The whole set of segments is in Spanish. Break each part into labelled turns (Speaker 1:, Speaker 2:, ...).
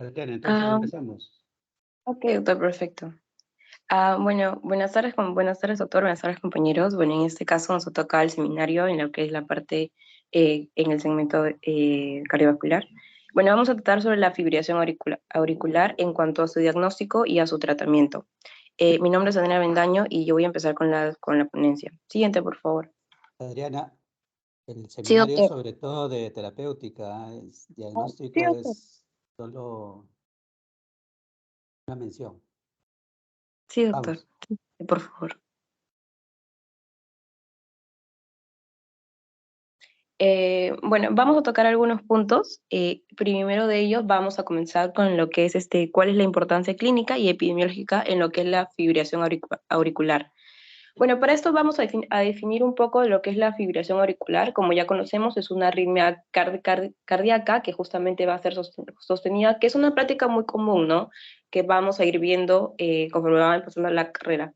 Speaker 1: Adriana, entonces
Speaker 2: Ah,
Speaker 1: empezamos.
Speaker 2: ok, doctor, perfecto. Bueno, buenas tardes, doctor, buenas tardes, compañeros. Bueno, en este caso nos toca el seminario en lo que es la parte, en el segmento cardiovascular. Bueno, vamos a tratar sobre la fibrilación auricular en cuanto a su diagnóstico y a su tratamiento. Mi nombre es Daniela Bendaño y yo voy a empezar con la ponencia. Siguiente, por favor.
Speaker 1: Adriana, el
Speaker 2: Sí,
Speaker 1: seminario
Speaker 2: doctor.
Speaker 1: sobre todo de terapéutica,
Speaker 2: Sí,
Speaker 1: diagnóstico
Speaker 2: doctor.
Speaker 1: es solo una mención.
Speaker 2: Sí, doctor.
Speaker 1: Vamos.
Speaker 2: Por favor. Bueno, vamos a tocar algunos puntos. Primero de ellos vamos a comenzar con lo que es cuál es la importancia clínica y epidemiológica en lo que es la fibrilación auricular. Bueno, para esto vamos a definir un poco lo que es la fibrilación auricular. Como ya conocemos, es una arritmia cardíaca que justamente va a ser sostenida, que es una práctica muy común, ¿no? Que vamos a ir viendo conforme va pasando la carrera.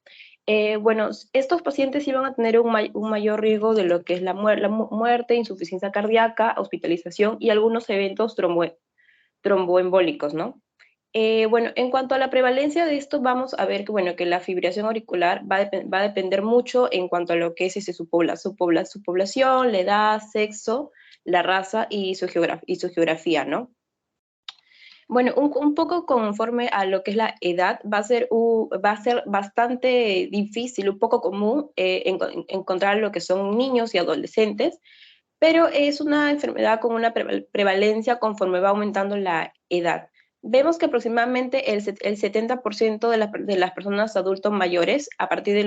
Speaker 2: Bueno, estos pacientes iban a tener un mayor riesgo de lo que es la muerte, insuficiencia cardíaca, hospitalización y algunos eventos tromboembólicos, ¿no? Bueno, en cuanto a la prevalencia de esto, vamos a ver que, bueno, que la fibrilación auricular va a depender mucho en cuanto a lo que es su población, la edad, sexo, la raza y su geografía, ¿no? Bueno, un poco conforme a lo que es la edad, va a ser bastante difícil, un poco común encontrar lo que son niños y adolescentes, pero es una enfermedad con una prevalencia conforme va aumentando la edad. Vemos que aproximadamente el 70% de las personas adultos mayores, a partir de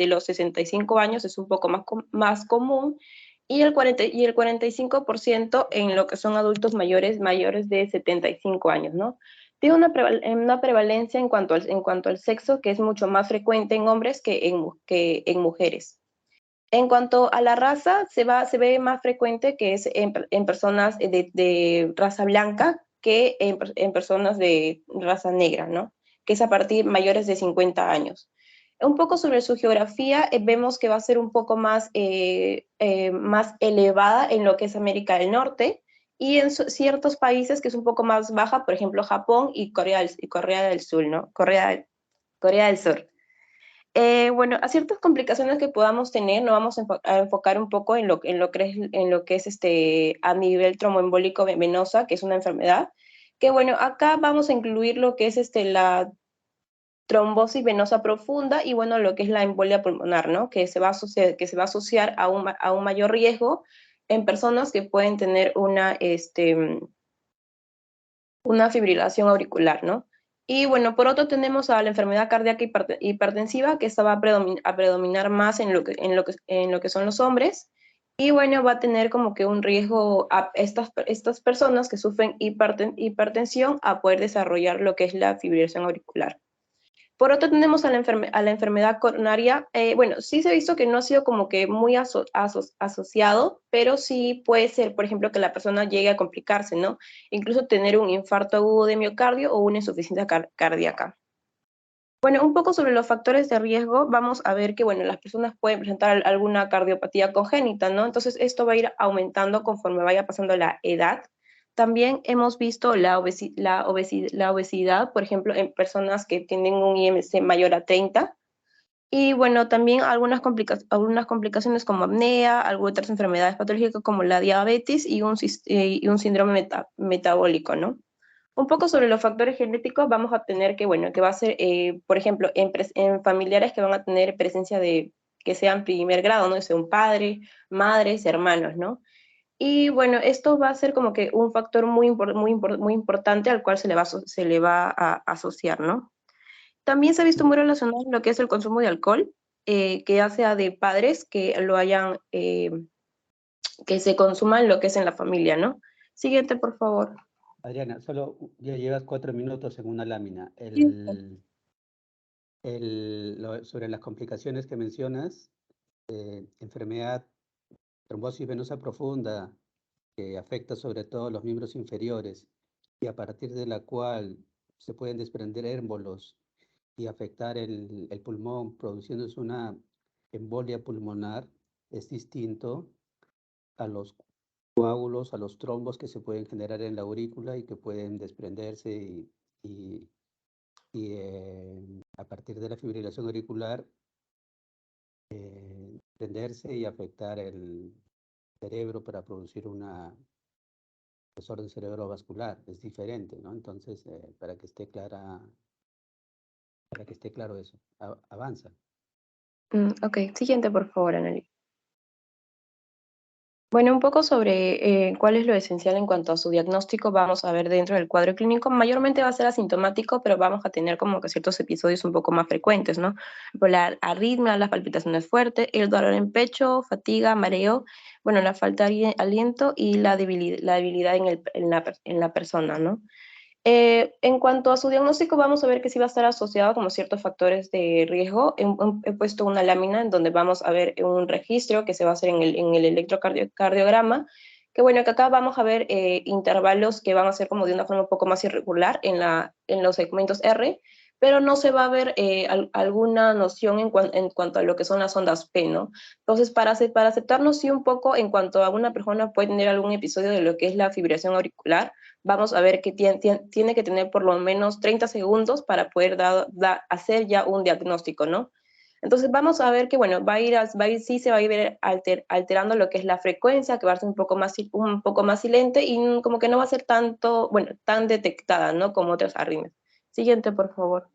Speaker 2: los 65 años, es un poco más común, y el 45% en lo que son adultos mayores de 75 años, ¿no? Tiene una prevalencia en cuanto al sexo que es mucho más frecuente en hombres que en mujeres. En cuanto a la raza, se ve más frecuente que es en personas de raza blanca que en personas de raza negra, ¿no? Que es a partir mayores de 50 años. Un poco sobre su geografía, vemos que va a ser un poco más elevada en lo que es América del Norte y en ciertos países que es un poco más baja, por ejemplo Japón y Corea del Sur, ¿no? Corea del Sur. Bueno, a ciertas complicaciones que podamos tener, nos vamos a enfocar un poco en lo que es a nivel tromboembólico venosa, que es una enfermedad, que bueno, acá vamos a incluir lo que es la trombosis venosa profunda y bueno, lo que es la embolia pulmonar, ¿no? Que se va a asociar a un mayor riesgo en personas que pueden tener una fibrilación auricular, ¿no? Y bueno, por otro tenemos a la enfermedad cardíaca hipertensiva, que esta va a predominar más en lo que son los hombres. Y bueno, va a tener como que un riesgo a estas personas que sufren hipertensión a poder desarrollar lo que es la fibrilación auricular. Por otro tenemos a la enfermedad coronaria. Bueno, sí se ha visto que no ha sido como que muy asociado, pero sí puede ser, por ejemplo, que la persona llegue a complicarse, ¿no? Incluso tener un infarto agudo de miocardio o una insuficiencia cardíaca. Bueno, un poco sobre los factores de riesgo, vamos a ver que, bueno, las personas pueden presentar alguna cardiopatía congénita, ¿no? Entonces, esto va a ir aumentando conforme vaya pasando la edad. También hemos visto la obesidad, por ejemplo, en personas que tienen un IMC mayor a 30. Y bueno, también algunas complicaciones como apnea, algunas otras enfermedades patológicas como la diabetes y un síndrome metabólico, ¿no? Un poco sobre los factores genéticos, vamos a tener que, bueno, que va a ser, por ejemplo, en familiares que van a tener presencia que sean primer grado, ¿no? Sea un padre, madres, hermanos, ¿no? Y bueno, esto va a ser como que un factor muy importante al cual se le va a asociar, ¿no? También se ha visto muy relacionado lo que es el consumo de alcohol, que ya sea de padres que se consuman lo que es en la familia, ¿no? Siguiente, por favor.
Speaker 1: Adriana, solo ya llevas 4 minutos en una lámina.
Speaker 2: Sí,
Speaker 1: Sobre las complicaciones que mencionas, enfermedad, trombosis venosa profunda, que afecta sobre todo los miembros inferiores y a partir de la cual se pueden desprender émbolos y afectar el pulmón, produciéndose una embolia pulmonar, es distinto a los coágulos, a los trombos que se pueden generar en la aurícula y que pueden desprenderse y a partir de la fibrilación auricular prenderse y afectar el cerebro para producir una desorden cerebrovascular. Es diferente, ¿no? Entonces, para que esté claro eso. Avanza.
Speaker 2: Ok, siguiente por favor, Anneli. Bueno, un poco sobre cuál es lo esencial en cuanto a su diagnóstico, vamos a ver dentro del cuadro clínico. Mayormente va a ser asintomático, pero vamos a tener como que ciertos episodios un poco más frecuentes, ¿no? Por la arritmia, las palpitaciones fuertes, el dolor en pecho, fatiga, mareo, bueno, la falta de aliento y la debilidad en la persona, ¿no? En cuanto a su diagnóstico, vamos a ver que sí va a estar asociado como ciertos factores de riesgo. He puesto una lámina en donde vamos a ver un registro que se va a hacer en el electrocardiograma, que bueno, que acá vamos a ver intervalos que van a ser como de una forma un poco más irregular en los segmentos R, pero no se va a ver alguna noción en cuanto a lo que son las ondas P, ¿no? Entonces, para aceptarnos sí un poco en cuanto a una persona puede tener algún episodio de lo que es la fibrilación auricular, vamos a ver que tiene que tener por lo menos 30 segundos para poder hacer ya un diagnóstico, ¿no? Entonces vamos a ver que, bueno, sí se va a ir alterando lo que es la frecuencia, que va a ser un poco más silente y como que no va a ser tanto, bueno, tan detectada, ¿no? Como otras arritmias. Siguiente, por favor.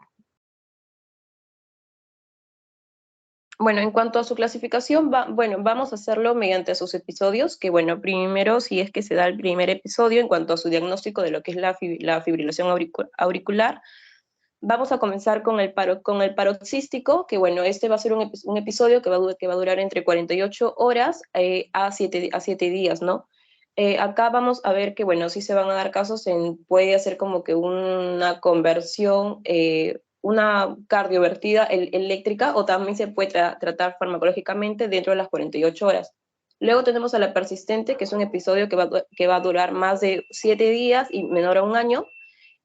Speaker 2: Bueno, en cuanto a su clasificación, bueno, vamos a hacerlo mediante sus episodios, que bueno, primero, si es que se da el primer episodio, en cuanto a su diagnóstico de lo que es la fibrilación auricular, vamos a comenzar con el paroxístico, que bueno, este va a ser un episodio que va a durar entre 48 horas a 7 días, ¿no? Acá vamos a ver que, bueno, sí se van a dar casos puede hacer como que una conversión, una cardiovertida eléctrica, o también se puede tratar farmacológicamente dentro de las 48 horas. Luego tenemos a la persistente, que es un episodio que va a durar más de 7 días y menor a un año.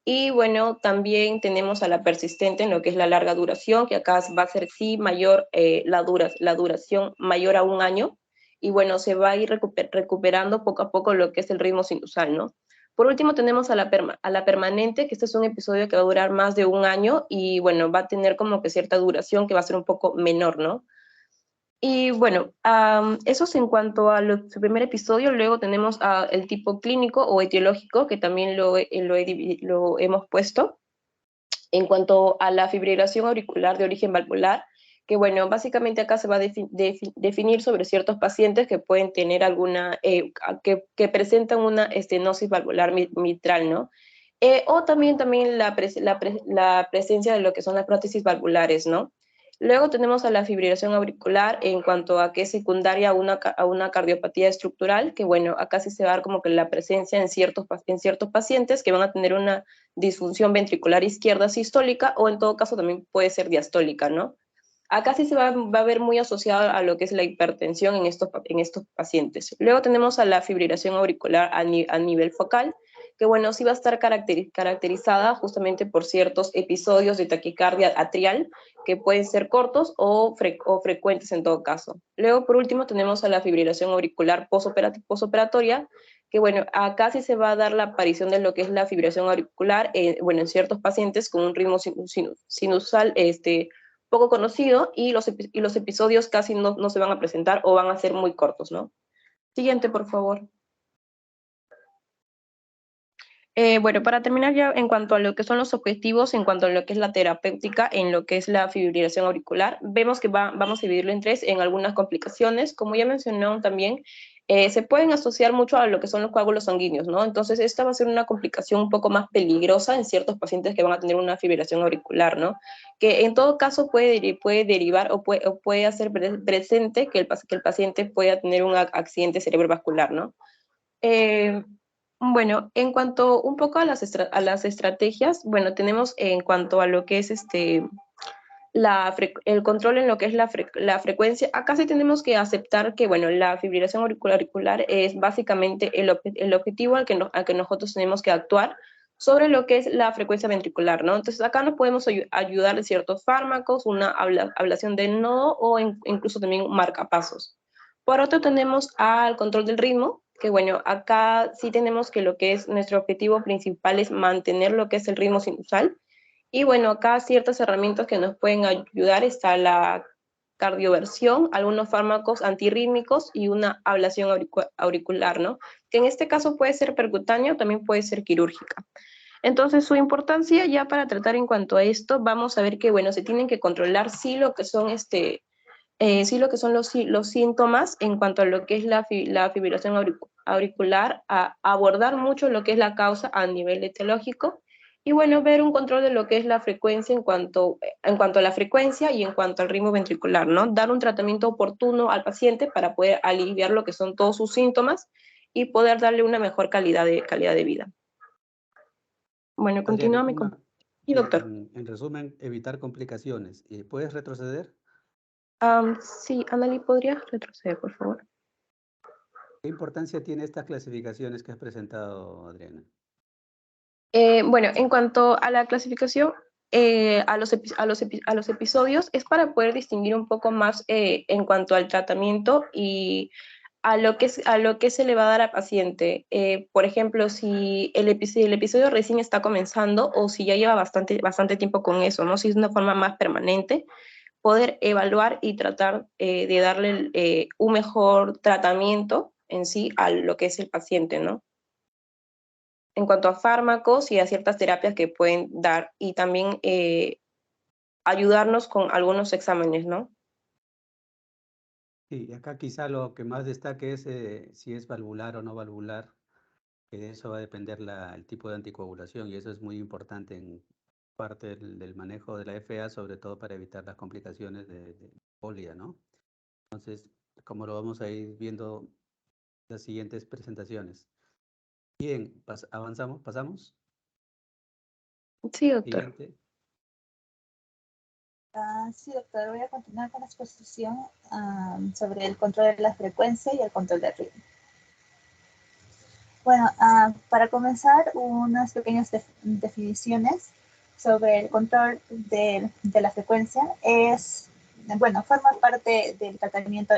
Speaker 2: Y bueno, también tenemos a la persistente en lo que es la larga duración, que acá va a ser sí mayor, la duración mayor a un año. Y bueno, se va a ir recuperando poco a poco lo que es el ritmo sinusal, ¿no? Por último tenemos a la permanente, que este es un episodio que va a durar más de un año y bueno, va a tener como que cierta duración que va a ser un poco menor, ¿no? Y bueno, eso es en cuanto a su primer episodio. Luego tenemos el tipo clínico o etiológico, que también lo hemos puesto. En cuanto a la fibrilación auricular de origen valvular, que bueno, básicamente acá se va a definir sobre ciertos pacientes que pueden tener que presentan una estenosis valvular mitral, ¿no? O también la presencia de lo que son las prótesis valvulares, ¿no? Luego tenemos a la fibrilación auricular en cuanto a que es secundaria a una cardiopatía estructural, que bueno, acá sí se va a dar como que la presencia en ciertos pacientes que van a tener una disfunción ventricular izquierda sistólica o en todo caso también puede ser diastólica, ¿no? Acá sí se va a ver muy asociado a lo que es la hipertensión en estos pacientes. Luego tenemos a la fibrilación auricular a nivel focal, que bueno, sí va a estar caracterizada justamente por ciertos episodios de taquicardia atrial, que pueden ser cortos o frecuentes en todo caso. Luego, por último, tenemos a la fibrilación auricular posoperatoria, que bueno, acá sí se va a dar la aparición de lo que es la fibrilación auricular, bueno, en ciertos pacientes con un ritmo sinusal poco conocido y los episodios casi no se van a presentar o van a ser muy cortos, ¿no? Siguiente, por favor. Bueno, para terminar ya en cuanto a lo que son los objetivos, en cuanto a lo que es la terapéutica, en lo que es la fibrilación auricular, vemos que vamos a dividirlo en tres, en algunas complicaciones, como ya mencionaron también, se pueden asociar mucho a lo que son los coágulos sanguíneos, ¿no? Entonces, esta va a ser una complicación un poco más peligrosa en ciertos pacientes que van a tener una fibrilación auricular, ¿no? Que en todo caso puede derivar o puede hacer presente que el paciente pueda tener un accidente cerebrovascular, ¿no? Eh, bueno, en cuanto un poco a las estrategias, bueno, tenemos en cuanto a lo que es el control en lo que es la frecuencia, acá sí tenemos que aceptar que, bueno, la fibrilación auricular es básicamente el objetivo al que nosotros tenemos que actuar sobre lo que es la frecuencia ventricular, ¿no? Entonces acá nos podemos ayudar de ciertos fármacos, una ablación del nodo o incluso también marcapasos. Por otro tenemos al control del ritmo, que, bueno, acá sí tenemos que lo que es nuestro objetivo principal es mantener lo que es el ritmo sinusal. Y bueno, acá ciertas herramientas que nos pueden ayudar está la cardioversión, algunos fármacos antirrítmicos y una ablación auricular, ¿no? Que en este caso puede ser percutánea o también puede ser quirúrgica. Entonces, su importancia ya para tratar en cuanto a esto, vamos a ver que, bueno, se tienen que controlar sí lo que son sí lo que son los síntomas en cuanto a lo que es la fibrilación auricular, a abordar mucho lo que es la causa a nivel etiológico, y bueno, ver un control de lo que es la frecuencia en cuanto a la frecuencia y en cuanto al ritmo ventricular, ¿no? Dar un tratamiento oportuno al paciente para poder aliviar lo que son todos sus síntomas y poder darle una mejor calidad de vida. Bueno,
Speaker 1: Adriana,
Speaker 2: continúame con... Sí,
Speaker 1: sí,
Speaker 2: doctor.
Speaker 1: en resumen, evitar complicaciones. ¿Puedes retroceder?
Speaker 2: Sí, Anneli, ¿podrías retroceder, por favor?
Speaker 1: ¿Qué importancia tiene estas clasificaciones que has presentado, Adriana?
Speaker 2: Bueno, en cuanto a la clasificación, a los episodios, es para poder distinguir un poco más en cuanto al tratamiento y a lo que se le va a dar al paciente. Por ejemplo, si el episodio recién está comenzando o si ya lleva bastante tiempo con eso, ¿no? Si es una forma más permanente, poder evaluar y tratar de darle un mejor tratamiento en sí a lo que es el paciente, ¿no? En cuanto a fármacos y a ciertas terapias que pueden dar y también ayudarnos con algunos exámenes, ¿no?
Speaker 1: Sí, acá quizá lo que más destaque es si es valvular o no valvular, que de eso va a depender el tipo de anticoagulación y eso es muy importante en parte del manejo de la FA, sobre todo para evitar las complicaciones de embolia, ¿no? Entonces, como lo vamos a ir viendo en las siguientes presentaciones. Bien, pasamos.
Speaker 2: Sí, doctor.
Speaker 1: Siguiente.
Speaker 3: Sí, doctor, voy a continuar con la exposición sobre el control de la frecuencia y el control del ritmo. Bueno, para comenzar, unas pequeñas definiciones sobre el control de la frecuencia es, bueno, forma parte del tratamiento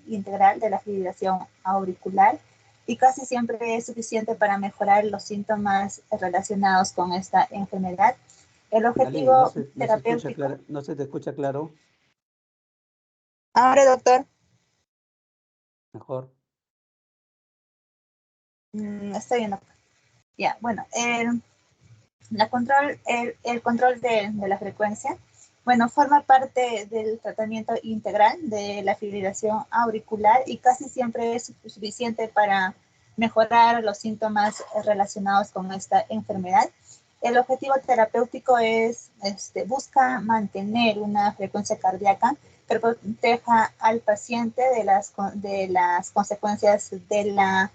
Speaker 3: integral de la fibrilación auricular y casi siempre es suficiente para mejorar los síntomas relacionados con esta enfermedad. El
Speaker 1: Dale, no
Speaker 3: objetivo
Speaker 1: se escucha
Speaker 3: terapéutico...
Speaker 1: claro, no se te escucha claro.
Speaker 3: Ahora, doctor.
Speaker 1: Mejor.
Speaker 3: Está bien, doctor. Ya, bueno, el control de la frecuencia, bueno, forma parte del tratamiento integral de la fibrilación auricular y casi siempre es suficiente para mejorar los síntomas relacionados con esta enfermedad. El objetivo terapéutico busca mantener una frecuencia cardíaca que proteja al paciente de las consecuencias de la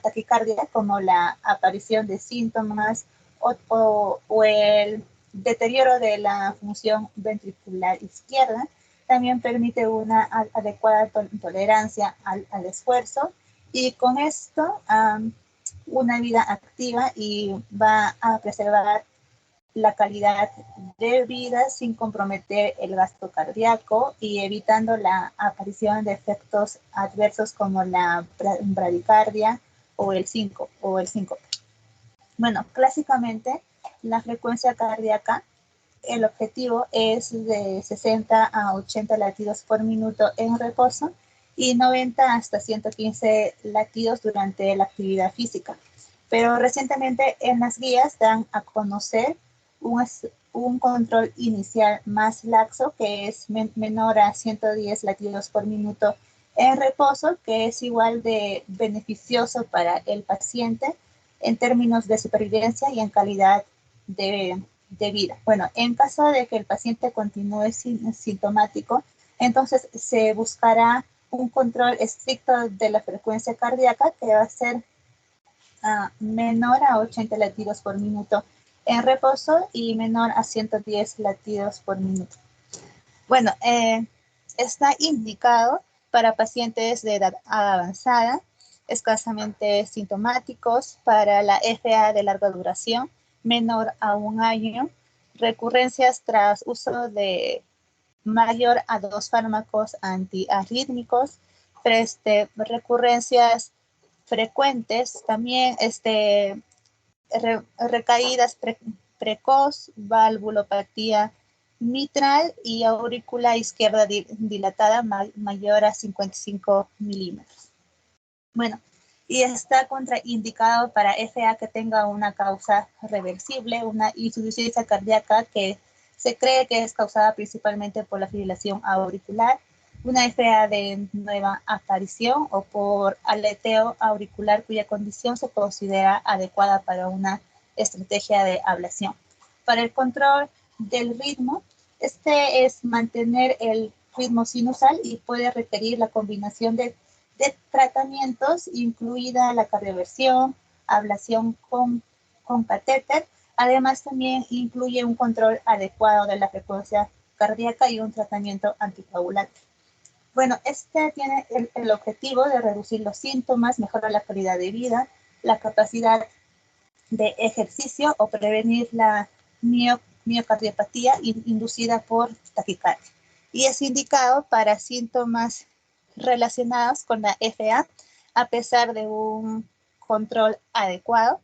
Speaker 3: taquicardia, como la aparición de síntomas o el deterioro de la función ventricular izquierda. También permite una adecuada tolerancia al esfuerzo y con esto una vida activa y va a preservar la calidad de vida sin comprometer el gasto cardíaco y evitando la aparición de efectos adversos como la bradicardia o el síncope. Bueno, clásicamente la frecuencia cardíaca, el objetivo es de 60 a 80 latidos por minuto en reposo y 90 hasta 115 latidos durante la actividad física. Pero recientemente en las guías dan a conocer un control inicial más laxo, que es menor a 110 latidos por minuto en reposo, que es igual de beneficioso para el paciente en términos de supervivencia y en calidad de vida. Bueno, en caso de que el paciente continúe sintomático, entonces se buscará un control estricto de la frecuencia cardíaca que va a ser menor a 80 latidos por minuto en reposo y menor a 110 latidos por minuto. Bueno, está indicado para pacientes de edad avanzada, escasamente sintomáticos, para la FA de larga duración, menor a 1 año, recurrencias tras uso de mayor a 2 fármacos antiarrítmicos, recurrencias frecuentes, también recaídas precoz, valvulopatía mitral y aurícula izquierda dilatada mayor a 55 milímetros. Bueno, y está contraindicado para FA que tenga una causa reversible, una insuficiencia cardíaca que se cree que es causada principalmente por la fibrilación auricular, una FA de nueva aparición o por aleteo auricular cuya condición se considera adecuada para una estrategia de ablación. Para el control del ritmo, es mantener el ritmo sinusal y puede requerir la combinación de tratamientos, incluida la cardioversión, ablación con catéter. Además, también incluye un control adecuado de la frecuencia cardíaca y un tratamiento anticoagulante. Bueno, tiene el objetivo de reducir los síntomas, mejorar la calidad de vida, la capacidad de ejercicio o prevenir la miocardiopatía inducida por taquicardia. Y es indicado para síntomas relacionados con la FA a pesar de un control adecuado.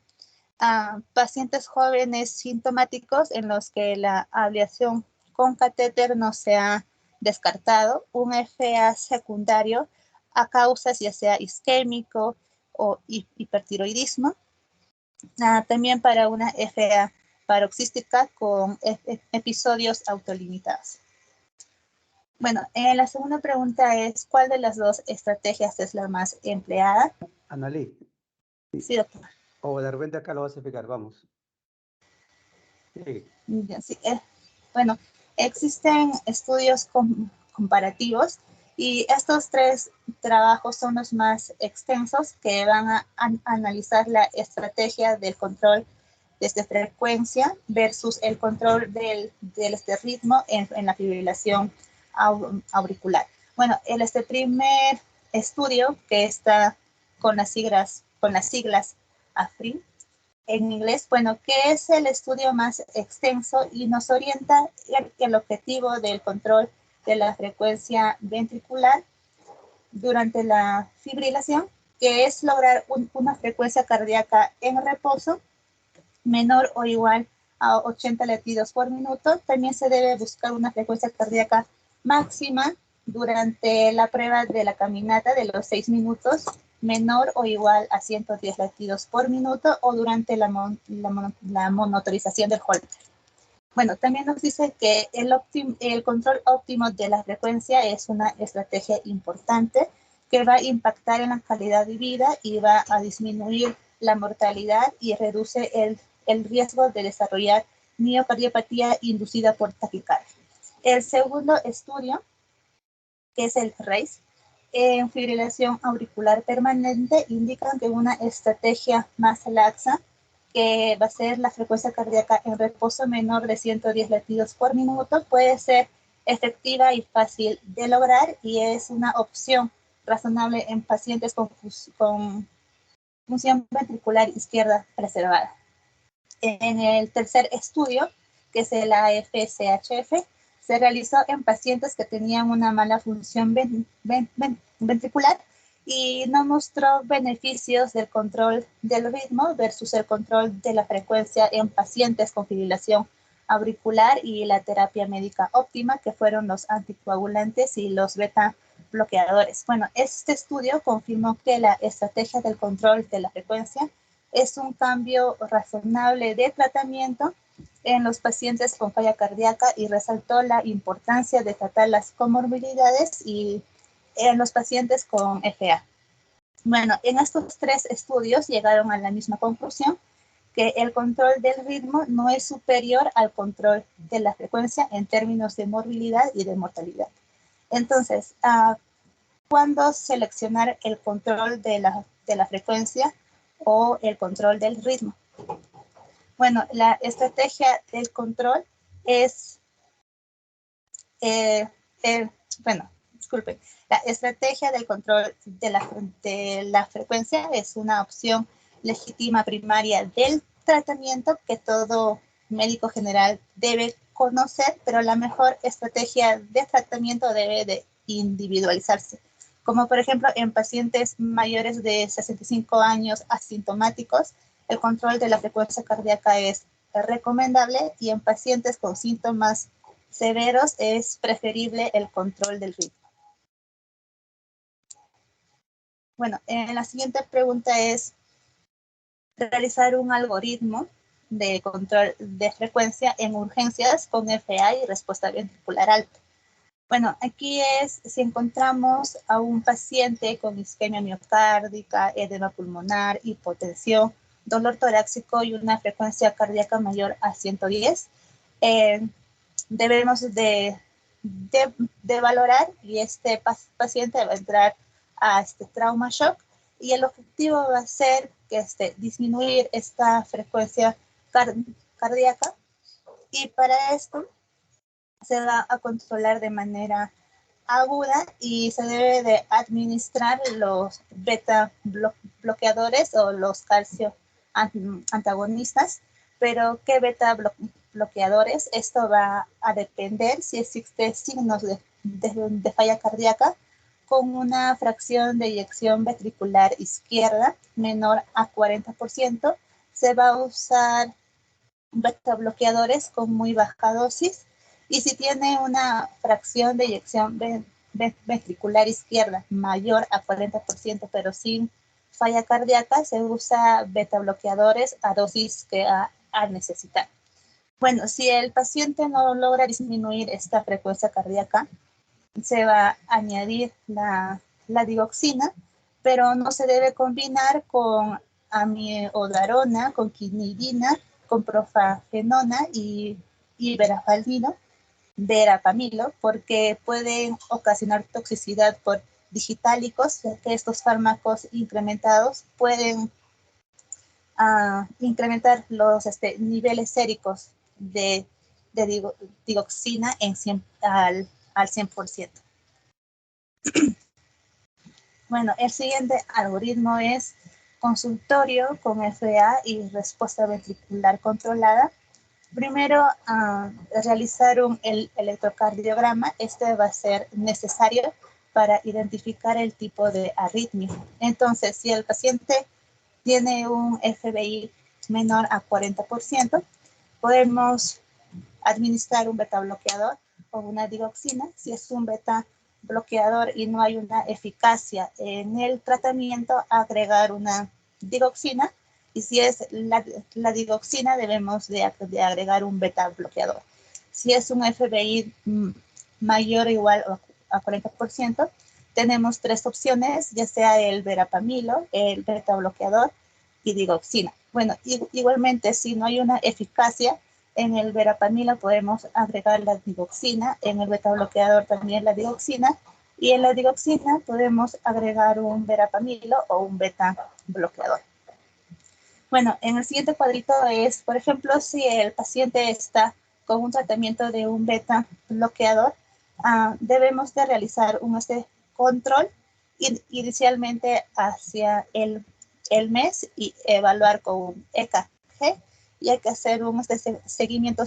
Speaker 3: Pacientes jóvenes sintomáticos en los que la ablación con catéter no se ha descartado, un FA secundario a causas ya sea isquémico o hipertiroidismo, también para una FA paroxística con episodios autolimitados. Bueno, la segunda pregunta es, ¿cuál de las dos estrategias es la más empleada?
Speaker 1: Analí.
Speaker 3: Sí, doctor.
Speaker 1: O de repente acá lo vas a explicar, vamos. Sí.
Speaker 3: Sí, bueno, existen estudios comparativos y estos tres trabajos son los más extensos que van a analizar la estrategia del control desde frecuencia versus el control del ritmo en la fibrilación auricular. Bueno, primer estudio que está con las siglas AFRI en inglés, bueno, que es el estudio más extenso y nos orienta el objetivo del control de la frecuencia ventricular durante la fibrilación, que es lograr una frecuencia cardíaca en reposo menor o igual a 80 latidos por minuto. También se debe buscar una frecuencia cardíaca máxima durante la prueba de la caminata de los 6 minutos, menor o igual a 110 latidos por minuto, o durante la monitorización del Holter. Bueno, también nos dice que el control óptimo de la frecuencia es una estrategia importante que va a impactar en la calidad de vida y va a disminuir la mortalidad y reduce el riesgo de desarrollar miocardiopatía inducida por taquicardia. El segundo estudio, que es el RACE, en fibrilación auricular permanente, indican que una estrategia más laxa, que va a ser la frecuencia cardíaca en reposo menor de 110 latidos por minuto, puede ser efectiva y fácil de lograr y es una opción razonable en pacientes con función ventricular izquierda preservada. En el tercer estudio, que es el AFCHF, se realizó en pacientes que tenían una mala función ventricular y no mostró beneficios del control del ritmo versus el control de la frecuencia en pacientes con fibrilación auricular y la terapia médica óptima, que fueron los anticoagulantes y los beta bloqueadores. Bueno, este estudio confirmó que la estrategia del control de la frecuencia es un cambio razonable de tratamiento en los pacientes con falla cardíaca y resaltó la importancia de tratar las comorbilidades y en los pacientes con FA. Bueno, en estos tres estudios llegaron a la misma conclusión, que el control del ritmo no es superior al control de la frecuencia en términos de morbilidad y de mortalidad. Entonces, ¿cuándo seleccionar el control de la frecuencia o el control del ritmo? Bueno, la estrategia del control es, la estrategia del control de la frecuencia es una opción legítima primaria del tratamiento que todo médico general debe conocer, pero la mejor estrategia de tratamiento debe de individualizarse como por ejemplo en pacientes mayores de 65 años asintomáticos, el control de la frecuencia cardíaca es recomendable, y en pacientes con síntomas severos es preferible el control del ritmo. Bueno, la siguiente pregunta es realizar un algoritmo de control de frecuencia en urgencias con FA y respuesta ventricular alta. Bueno, aquí es si encontramos a un paciente con isquemia miocárdica, edema pulmonar, hipotensión, dolor torácico y una frecuencia cardíaca mayor a 110, debemos de valorar, y este paciente va a entrar a este trauma shock, y el objetivo va a ser que disminuir esta frecuencia cardíaca, y para esto se va a controlar de manera aguda y se debe de administrar los beta bloqueadores o los calcio antagonistas. Pero ¿qué beta bloqueadores? Esto va a depender si existen signos de falla cardíaca con una fracción de eyección ventricular izquierda menor a 40%. Se va a usar beta bloqueadores con muy baja dosis, y si tiene una fracción de eyección ventricular izquierda mayor a 40%, pero sin falla cardíaca, se usa beta bloqueadores a dosis que a necesitar. Bueno, si el paciente no logra disminuir esta frecuencia cardíaca, se va a añadir la digoxina, pero no se debe combinar con amiodarona, con quinidina, con profafenona y verapamilo, porque pueden ocasionar toxicidad por digitálicos, ya que estos fármacos incrementados pueden incrementar los niveles séricos de digoxina al 100%. Bueno, el siguiente algoritmo es consultorio con FA y respuesta ventricular controlada. Primero, realizar un electrocardiograma. Este va a ser necesario para identificar el tipo de arritmia. Entonces, si el paciente tiene un FBI menor a 40%, podemos administrar un beta bloqueador o una digoxina. Si es un beta bloqueador y no hay una eficacia en el tratamiento, agregar una digoxina. Y si es la digoxina, debemos de agregar un beta bloqueador. Si es un FBI mayor o igual a 40%, tenemos tres opciones, ya sea el verapamilo, el beta bloqueador y digoxina. Bueno, igualmente, si no hay una eficacia en el verapamilo, podemos agregar la digoxina, en el beta bloqueador también la digoxina, y en la digoxina podemos agregar un verapamilo o un beta bloqueador. Bueno, en el siguiente cuadrito es, por ejemplo, si el paciente está con un tratamiento de un beta bloqueador, debemos de realizar un control inicialmente hacia el mes y evaluar con un EKG, y hay que hacer un seguimiento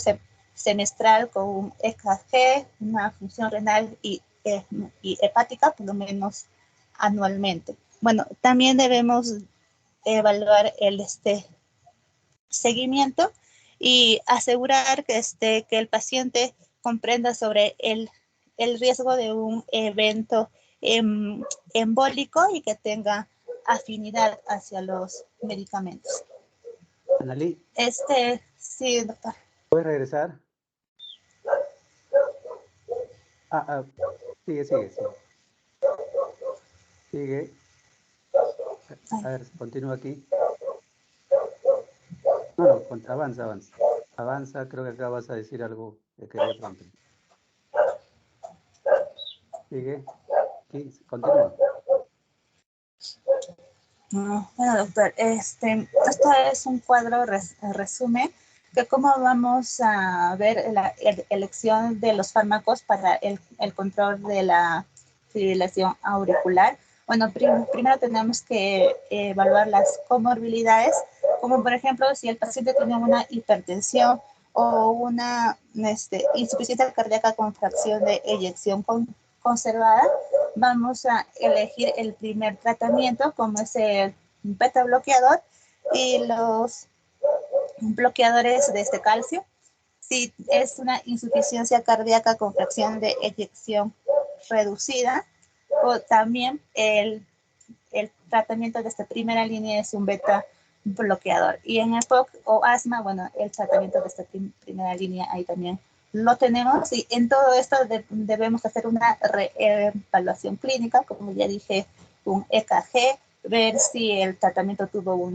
Speaker 3: semestral con un EKG, una función renal y hepática, por lo menos anualmente. Bueno, también debemos evaluar el seguimiento y asegurar que el paciente comprenda sobre el riesgo de un evento embólico y que tenga afinidad hacia los medicamentos.
Speaker 1: Analí.
Speaker 3: Sí, doctor.
Speaker 1: ¿Puedes regresar? Sigue. Sigue. A ver, continúa aquí. No, avanza. Avanza, creo que acá vas a decir algo que quería preguntar. Sigue. Sí, continúa.
Speaker 3: Bueno, doctor, esto es un cuadro resumen de cómo vamos a ver la elección de los fármacos para el control de la fibrilación auricular. Bueno, primero tenemos que evaluar las comorbilidades, como por ejemplo si el paciente tiene una hipertensión o una insuficiencia cardíaca con fracción de eyección conservada, vamos a elegir el primer tratamiento, como es el beta bloqueador y los bloqueadores de este calcio. Si es una insuficiencia cardíaca con fracción de eyección reducida, o también el tratamiento de esta primera línea es un beta bloqueador. Y en EPOC o asma, bueno, el tratamiento de esta primera línea ahí también lo tenemos. Y en todo esto debemos hacer una evaluación clínica, como ya dije, un EKG, ver si el tratamiento tuvo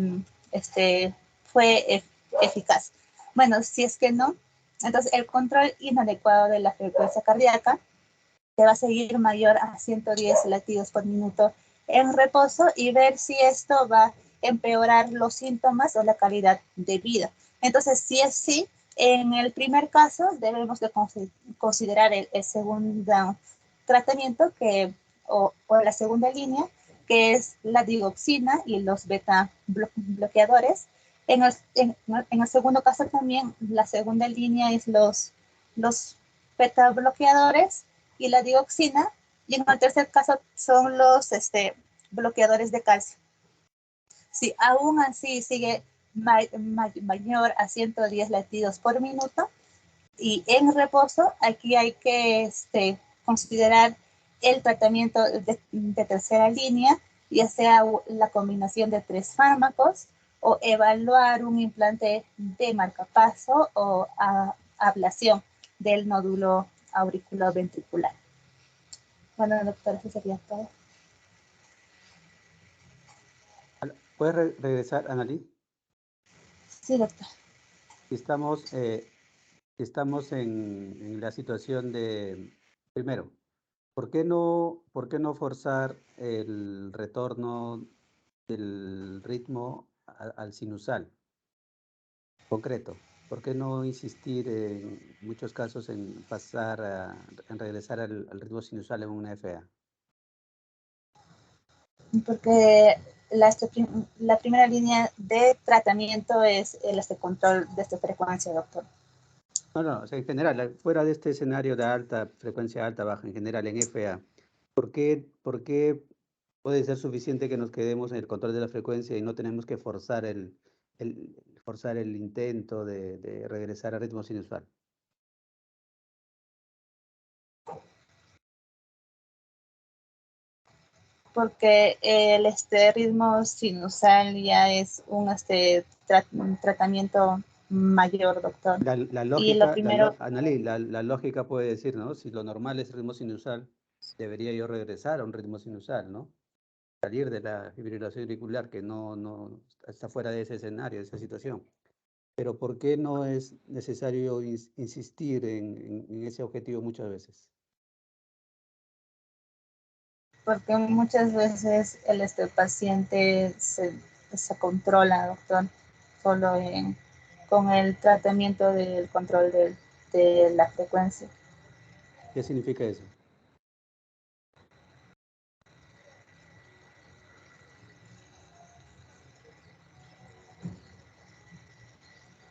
Speaker 3: fue eficaz. Bueno, si es que no, entonces el control inadecuado de la frecuencia cardíaca te va a seguir mayor a 110 latidos por minuto en reposo y ver si esto va a empeorar los síntomas o la calidad de vida. Entonces, si es sí, en el primer caso debemos de considerar el segundo tratamiento o la segunda línea, que es la digoxina y los beta bloqueadores. En el segundo caso también, la segunda línea es los beta bloqueadores y la dioxina, y en el tercer caso son los bloqueadores de calcio. Si aún así sigue mayor a 110 latidos por minuto y en reposo, aquí hay que considerar el tratamiento de tercera línea, ya sea la combinación de 3 fármacos o evaluar un implante de marcapaso o ablación del nódulo auriculoventricular. Bueno, doctor, eso sería todo.
Speaker 1: ¿Puedes regresar, Annalí?
Speaker 3: Sí, doctor.
Speaker 1: Estamos en la situación de, primero, ¿por qué no forzar el retorno del ritmo al sinusal? Concreto, ¿por qué no insistir en muchos casos en regresar al ritmo sinusal en una FA?
Speaker 3: Porque la primera línea de tratamiento es el control de esta frecuencia, doctor.
Speaker 1: No, o sea, en general, fuera de este escenario de alta frecuencia alta, baja, en general en FA, ¿por qué puede ser suficiente que nos quedemos en el control de la frecuencia y no tenemos que forzar el intento de regresar al ritmo sinusal?
Speaker 3: Porque el ritmo sinusal ya es un tratamiento mayor, doctor.
Speaker 1: La
Speaker 3: Y lo
Speaker 1: lógica,
Speaker 3: primero,
Speaker 1: Annalí, la lógica puede decir, ¿no? Si lo normal es ritmo sinusal, debería yo regresar a un ritmo sinusal, ¿no? Salir de la fibrilación auricular, que no está fuera de ese escenario, de esa situación. Pero ¿por qué no es necesario insistir en ese objetivo muchas veces?
Speaker 3: porque muchas veces el paciente se controla, doctor, solo con el tratamiento del control de la frecuencia.
Speaker 1: ¿Qué significa eso?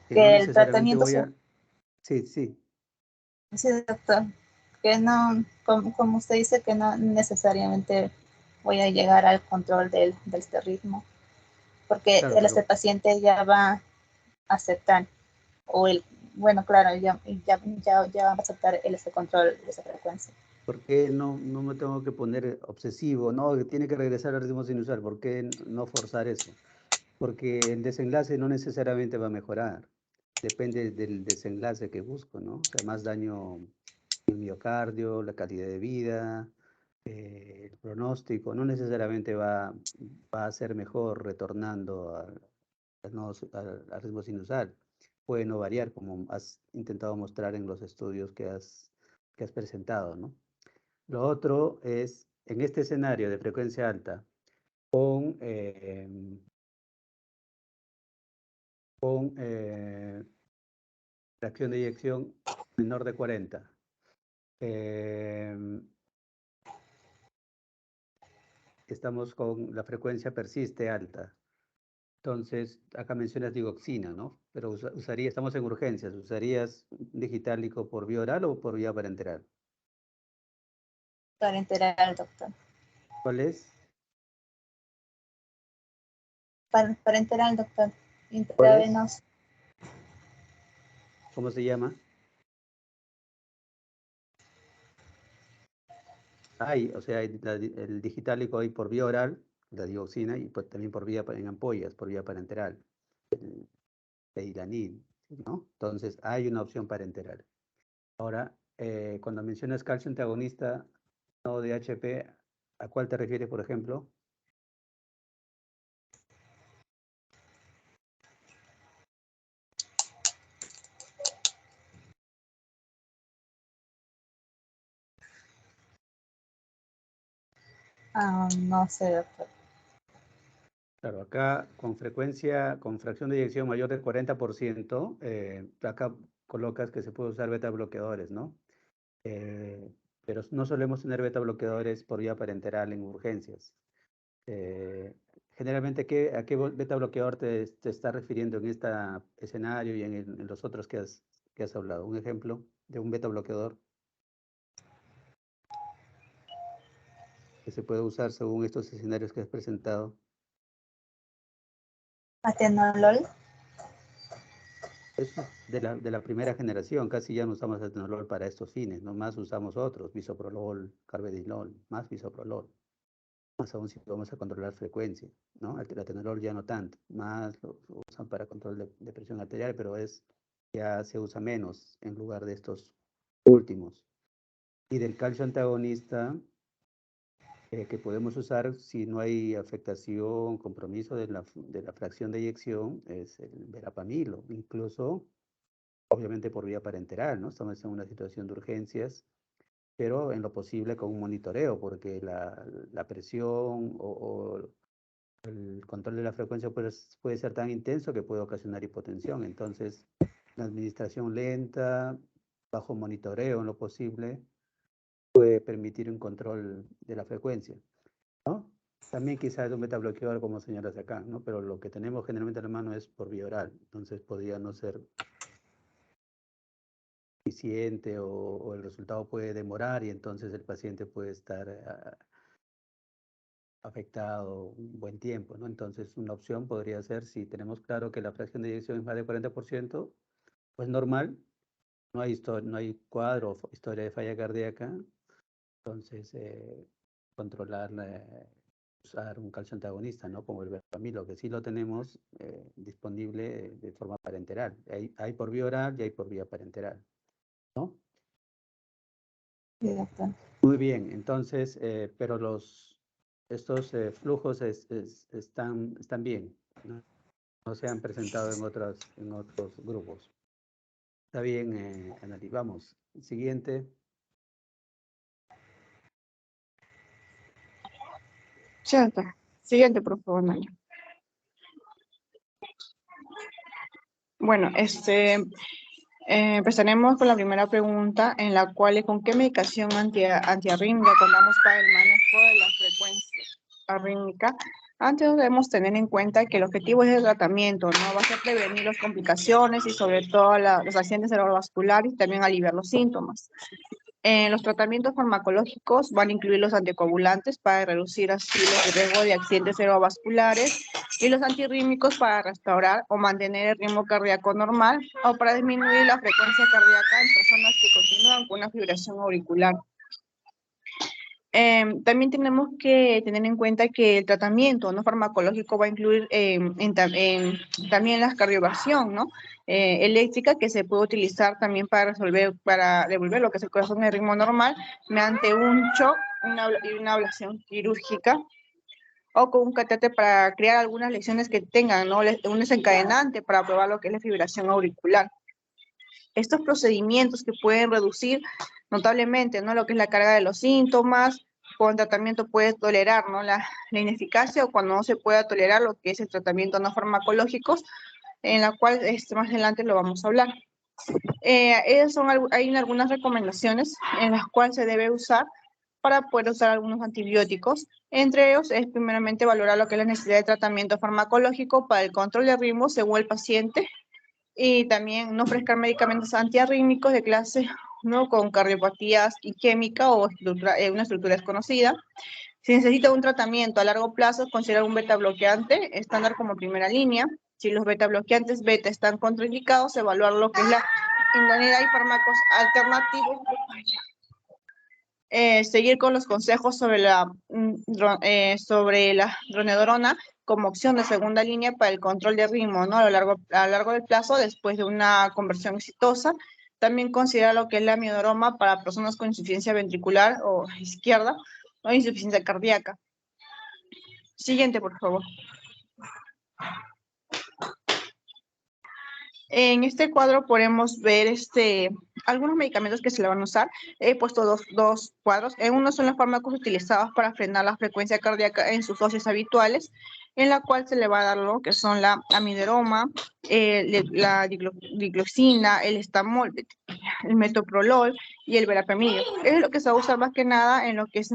Speaker 1: Que no
Speaker 3: Que el
Speaker 1: necesariamente
Speaker 3: tratamiento
Speaker 1: voy a... Sí, sí.
Speaker 3: sí, doctor, que no, como usted dice, que no necesariamente voy a llegar al control del ritmo, porque
Speaker 1: Claro, pero
Speaker 3: paciente ya va a aceptar, bueno, claro, ya va a aceptar el control de esa frecuencia.
Speaker 1: ¿por qué no me tengo que poner obsesivo? No, que tiene que regresar al ritmo sinusal. ¿Por qué no forzar eso? Porque el desenlace no necesariamente va a mejorar. Depende del desenlace que busco, ¿no? O sea, más daño en miocardio, la calidad de vida, el pronóstico, no necesariamente va a ser mejor retornando al ritmo sinusal. Puede no variar, como has intentado mostrar en los estudios que has presentado, ¿no? Lo otro es, en este escenario de frecuencia alta, con fracción de eyección menor de 40. Estamos con la frecuencia persiste alta. Entonces, acá mencionas digoxina, ¿no? Pero estamos en urgencias, ¿usarías digitálico por vía oral o por vía parenteral?
Speaker 3: Para enterar al doctor.
Speaker 1: ¿Cuál es?
Speaker 3: Parenteral, doctor. Intravenoso.
Speaker 1: ¿Cómo se llama? O sea, el digitálico hay por vía oral, la dioxina, y pues también por vía en ampollas, por vía parenteral, el Teilanil, ¿no? Entonces, hay una opción parenteral. Ahora, cuando mencionas calcio antagonista no DHP, ¿a cuál te refieres, por ejemplo?
Speaker 3: No sé, doctor.
Speaker 1: Claro, acá con frecuencia, con fracción de eyección mayor del 40%, acá colocas que se puede usar beta bloqueadores, ¿no? Pero no solemos tener beta bloqueadores por vía parenteral en urgencias. Generalmente, ¿a qué beta bloqueador te estás refiriendo en este escenario y en los otros que has hablado? Un ejemplo de un beta bloqueador que se puede usar según estos escenarios que has presentado.
Speaker 3: Atenolol.
Speaker 1: Eso es de la primera generación, casi ya no usamos atenolol para estos fines, no más usamos otros, bisoprolol, carvedilol, más bisoprolol. Más aún si vamos a controlar frecuencia, ¿no? El atenolol ya no tanto, más lo usan para control de presión arterial, pero ya se usa menos en lugar de estos últimos. Y del calcio antagonista, que podemos usar si no hay afectación, compromiso de la fracción de eyección, es el verapamilo, incluso obviamente por vía parenteral, ¿no? Estamos en una situación de urgencias, pero en lo posible con un monitoreo, porque la presión o el control de la frecuencia puede ser tan intenso que puede ocasionar hipotensión. Entonces, la administración lenta, bajo monitoreo en lo posible, puede permitir un control de la frecuencia, ¿no? También quizás un beta bloqueador como señalas acá, ¿no? Pero lo que tenemos generalmente en la mano es por vía oral, entonces podría no ser eficiente o el resultado puede demorar y entonces el paciente puede estar afectado un buen tiempo, ¿no? Entonces, una opción podría ser, si tenemos claro que la fracción de eyección es más del 40%, pues normal, no hay cuadro o historia de falla cardíaca, entonces usar un calcio antagonista, ¿no? Como el verapamilo, que sí lo tenemos disponible de forma parenteral. Hay por vía oral y hay por vía parenteral, ¿no?
Speaker 3: Sí, doctor.
Speaker 1: Muy bien, entonces, pero estos flujos están bien, ¿no? No se han presentado en otros grupos. Está bien, Anali. Vamos, siguiente.
Speaker 4: Sí, doctor. Siguiente, por favor, Naya. Bueno, empezaremos con la primera pregunta, en la cual es: ¿con qué medicación antiarrítmica contamos para el manejo de la frecuencia arrítmica? Antes debemos tener en cuenta que el objetivo es el tratamiento, ¿no? Va a ser prevenir las complicaciones y sobre todo los accidentes cerebrovasculares y también aliviar los síntomas. Los tratamientos farmacológicos van a incluir los anticoagulantes para reducir así el riesgo de accidentes cerebrovasculares y los antirrítmicos para restaurar o mantener el ritmo cardíaco normal o para disminuir la frecuencia cardíaca en personas que continúan con una fibrilación auricular. También tenemos que tener en cuenta que el tratamiento no farmacológico va a incluir también la cardioversión, ¿no? Eléctrica, que se puede utilizar también para devolver lo que es el corazón en el ritmo normal mediante un shock y una ablación quirúrgica, o con un catéter para crear algunas lesiones que tengan, ¿no? Un desencadenante para probar lo que es la fibrilación auricular. Estos procedimientos que pueden reducir notablemente, ¿no?, lo que es la carga de los síntomas. Con tratamiento puedes tolerar, ¿no?, la ineficacia, o cuando no se pueda tolerar lo que es el tratamiento no farmacológicos, en la cual más adelante lo vamos a hablar. Hay algunas recomendaciones en las cuales se debe usar para poder usar algunos antibióticos. Entre ellos es primeramente valorar lo que es la necesidad de tratamiento farmacológico para el control de ritmo según el paciente, y también no ofrecer medicamentos antiarrítmicos de clase, ¿no?, con cardiopatía isquémica o una estructura desconocida. Si necesita un tratamiento a largo plazo, considerar un beta bloqueante estándar como primera línea. Si los beta bloqueantes beta están contraindicados, evaluar lo que es la idoneidad y fármacos alternativos. Seguir con los consejos sobre la dronedarona como opción de segunda línea para el control de ritmo, ¿no? A lo largo del plazo, después de una conversión exitosa. También considerar lo que es la amiodarona para personas con insuficiencia ventricular o izquierda o insuficiencia cardíaca. Siguiente, por favor. En este cuadro podemos ver algunos medicamentos que se le van a usar. He puesto dos cuadros. Uno son los fármacos utilizados para frenar la frecuencia cardíaca en sus dosis habituales, en la cual se le va a dar lo que son la amideroma, la dicloxina, el estamol, el metoprolol y el verapamido. Es lo que se va a usar más que nada en lo que es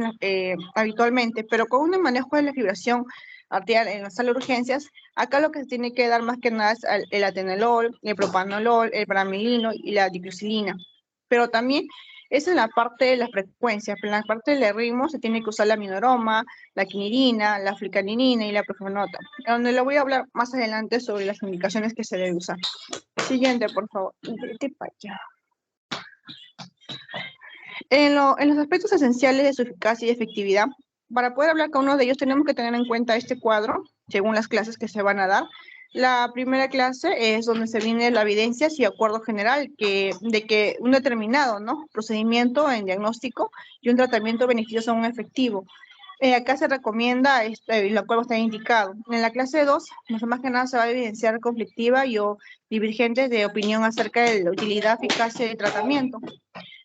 Speaker 4: habitualmente, pero con un manejo de la fibración arterial en las salas de urgencias, acá lo que se tiene que dar más que nada es el atenolol, el propanolol, el bramilino y la diclocilina. Pero también es en la parte de la frecuencia, pero en la parte del ritmo se tiene que usar la amiodarona, la quinidina, la flicaninina y la profenota, donde le voy a hablar más adelante sobre las indicaciones que se debe usar. Siguiente, por favor. Vete para allá. En los aspectos esenciales de su eficacia y efectividad, para poder hablar con uno de ellos tenemos que tener en cuenta este cuadro, según las clases que se van a dar. La primera clase es donde se viene la evidencia y acuerdo general de que un determinado procedimiento en diagnóstico y un tratamiento beneficioso son efectivo. Acá se recomienda, lo cual está indicado. En la clase 2, más que nada se va a evidenciar conflictiva y o divergentes de opinión acerca de la utilidad, eficacia del tratamiento.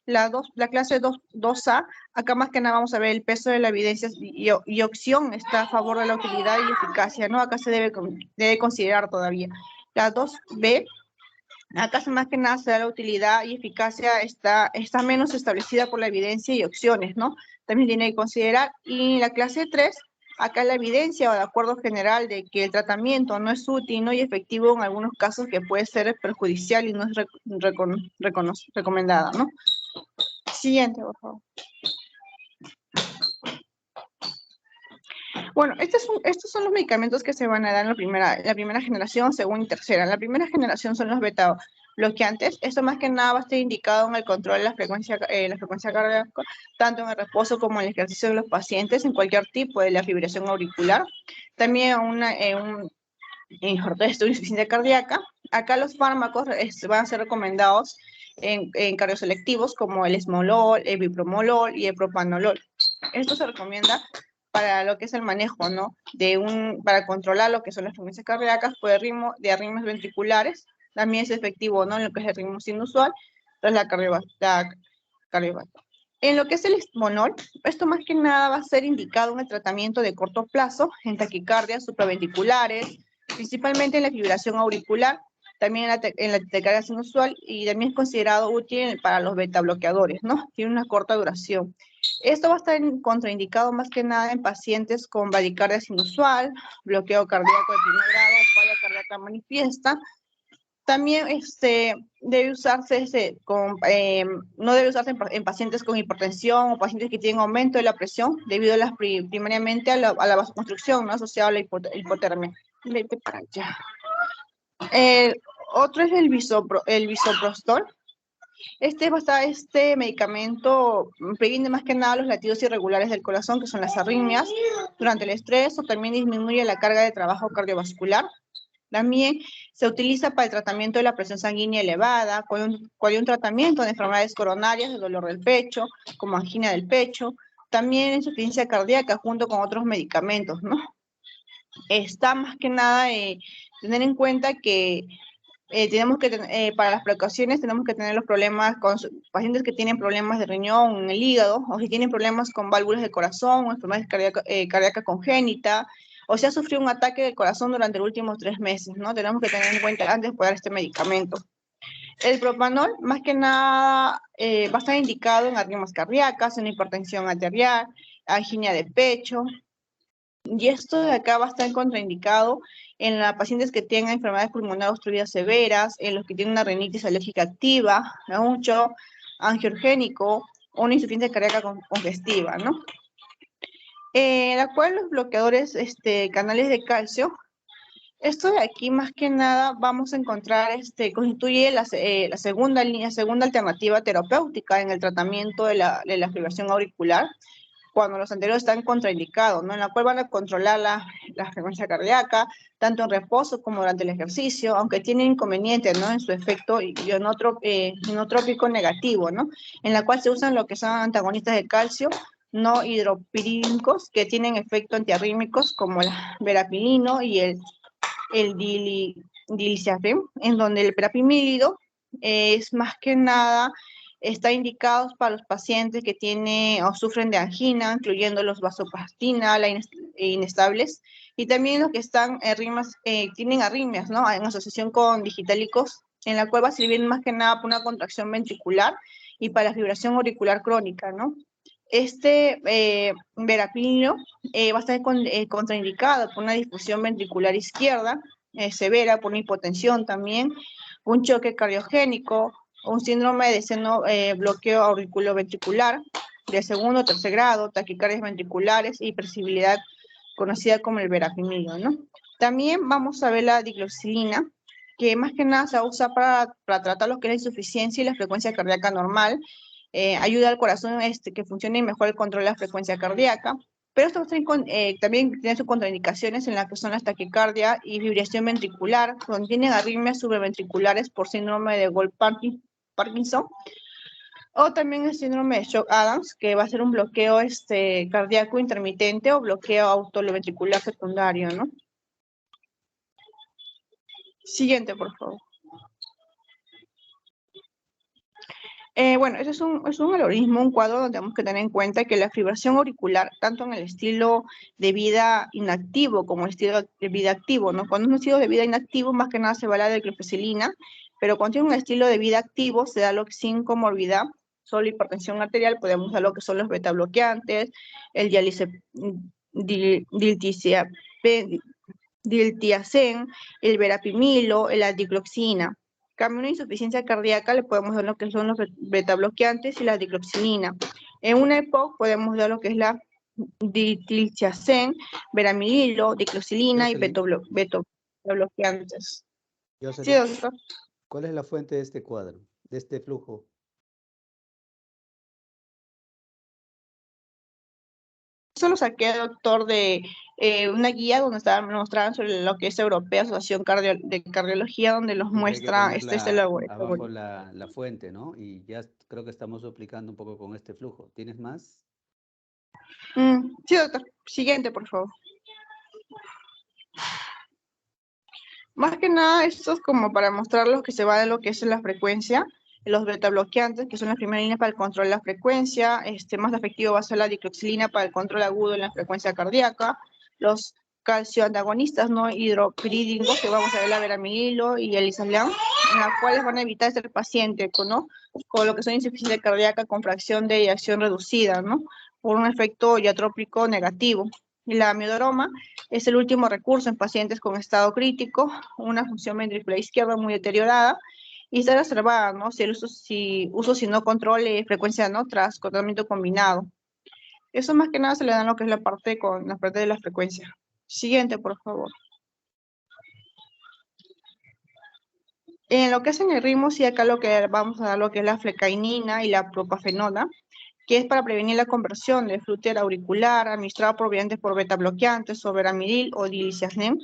Speaker 4: La clase 2A, acá más que nada vamos a ver el peso de la evidencia y opción está a favor de la utilidad y eficacia, ¿no? Acá se debe considerar todavía. La 2B, acá más que nada se da la utilidad y eficacia está menos establecida por la evidencia y opciones, ¿no? También tiene que considerar. Y la clase 3, acá la evidencia o de acuerdo general de que el tratamiento no es útil, ¿no? Y efectivo en algunos casos que puede ser perjudicial y no es recomendada, ¿no? Siguiente, por favor. Bueno, estos son los medicamentos que se van a dar en la primera generación, segunda y tercera. En la primera generación son los beta bloqueantes. Esto más que nada va a estar indicado en el control de la frecuencia cardíaca, tanto en el reposo como en el ejercicio de los pacientes, en cualquier tipo de la fibrilación auricular. También en insuficiencia cardíaca. Acá los fármacos van a ser recomendados en cardioselectivos como el esmolol, el bipromolol y el propanolol. Esto se recomienda para lo que es el manejo, ¿no? Para controlar lo que son las frecuencias cardíacas por de arritmias ventriculares. También es efectivo, ¿no? En lo que es el ritmo sinusual, tras la cardiovascular. En lo que es el esmolol, esto más que nada va a ser indicado en el tratamiento de corto plazo en taquicardias supraventriculares, principalmente en la fibrilación auricular, también en la taquicardia sinusual, y también es considerado útil para los beta bloqueadores, ¿no? Tiene una corta duración. Esto va a estar contraindicado más que nada en pacientes con bradicardia sinusual, bloqueo cardíaco de primer grado, falla cardíaca manifiesta. También debe usarse no debe usarse en pacientes con hipertensión o pacientes que tienen aumento de la presión debido a primariamente a la vasoconstricción, ¿no? Asociada a la hipotermia. Vete para allá. Otro es el bisoprostol. Este medicamento previene más que nada los latidos irregulares del corazón, que son las arritmias, durante el estrés, o también disminuye la carga de trabajo cardiovascular. También se utiliza para el tratamiento de la presión sanguínea elevada, cuando hay un tratamiento de enfermedades coronarias, de dolor del pecho, como angina del pecho, también insuficiencia cardíaca, junto con otros medicamentos, ¿no? Está más que nada tener en cuenta que para las precauciones tenemos que tener los problemas con pacientes que tienen problemas de riñón en el hígado, o si tienen problemas con válvulas del corazón, o enfermedades cardíaca congénita, o si ha sufrido un ataque del corazón durante los últimos 3 meses, ¿no? Tenemos que tener en cuenta antes de poder este medicamento. El propanol, más que nada, va a estar indicado en arritmias cardíacas, en hipertensión arterial, angina de pecho, y esto de acá va a estar contraindicado en las pacientes que tengan enfermedades pulmonares obstruidas severas, en los que tienen una rinitis alérgica activa, un shock angiogénico o una insuficiencia cardíaca congestiva, ¿no? la cual los bloqueadores canales de calcio, esto de aquí más que nada vamos a encontrar, constituye la segunda alternativa terapéutica en el tratamiento de la fibrilación auricular, cuando los anteriores están contraindicados, ¿no? En la cual van a controlar la frecuencia cardíaca, tanto en reposo como durante el ejercicio, aunque tiene inconvenientes, ¿no? En su efecto inotrópico negativo, ¿no? En la cual se usan lo que son antagonistas de calcio no hidropirídicos, que tienen efectos antiarrítmicos, como el verapamilo y el diliciafem, en donde el verapamilo es más que nada, está indicado para los pacientes que tienen o sufren de angina, incluyendo los vasoprestina, inestables, y también los que están tienen arritmias, ¿no? En asociación con digitálicos, en la cual va a servir más que nada para una contracción ventricular y para la fibrilación auricular crónica, ¿no? Verapamilo va a estar contraindicado por una difusión ventricular izquierda severa, por una hipotensión también, un choque cardiogénico, un síndrome de seno bloqueo auriculoventricular de segundo o tercer grado, taquicardias ventriculares y hipersensibilidad conocida como el verapamilo, ¿no? También vamos a ver la digloxilina, que más que nada se usa para tratar lo que es la insuficiencia y la frecuencia cardíaca normal, ayuda al corazón que funcione mejor el control de la frecuencia cardíaca, pero esto también tiene sus contraindicaciones en las que son la taquicardia y fibrilación ventricular, donde tienen arritmias subventriculares por síndrome de Gold-Parkinson, o también el síndrome de Shock-Adams, que va a ser un bloqueo cardíaco intermitente o bloqueo autoventricular secundario, ¿no? Siguiente, por favor. Bueno, ese es un algoritmo, un cuadro donde tenemos que tener en cuenta que la fibrilación auricular, tanto en el estilo de vida inactivo como el estilo de vida activo, ¿no? Cuando es un estilo de vida inactivo, más que nada se va a la desglifosina, pero cuando tiene un estilo de vida activo, se da lo que sin comorbilidad, solo hipertensión arterial, podemos dar lo que son los beta bloqueantes, el diltiazem, el verapamilo, la dicloxina. Cambio una insuficiencia cardíaca, le podemos dar lo que son los beta bloqueantes y la dicloxina. En una EPOC podemos dar lo que es la diltiazem, verapamilo, dicloxilina y beta bloqueantes.
Speaker 1: Jocelyn,
Speaker 4: Sí, doctor.
Speaker 1: ¿cuál es la fuente de este cuadro, de este flujo?
Speaker 4: Eso lo saqué, doctor, de una guía donde mostraban sobre lo que es Europea Asociación de Cardiología, donde los
Speaker 1: Siempre hay que
Speaker 4: muestra
Speaker 1: poner
Speaker 4: laboratorio.
Speaker 1: abajo la fuente, ¿no? Y ya creo que estamos aplicando un poco con este flujo. ¿Tienes más?
Speaker 4: Sí, doctor. Siguiente, por favor. Más que nada, esto es como para mostrarlos que se va de lo que es la frecuencia, los beta bloqueantes, que son las primeras líneas para el control de la frecuencia, más efectivo va a ser la dicloxilina para el control agudo en la frecuencia cardíaca, los calcioantagonistas no hidropirídicos, que vamos a ver la verapamilo y el isaliam, en las cuales van a evitar ser paciente con lo que son insuficiencia cardíaca con fracción de eyección reducida, ¿no? Por un efecto iotrópico negativo. Y la amiodaroma es el último recurso en pacientes con estado crítico, una función ventricular izquierda muy deteriorada, y está reservada, ¿no? Si no controle frecuencia, ¿no? Tras tratamiento combinado. Eso más que nada se le da en lo que es la parte de la frecuencia. Siguiente, por favor. En lo que es en el ritmo, sí, acá lo que vamos a dar lo que es la flecainina y la propafenona, que es para prevenir la conversión de flúter auricular administrado proveniente por beta bloqueantes o verapamil o diliciazem.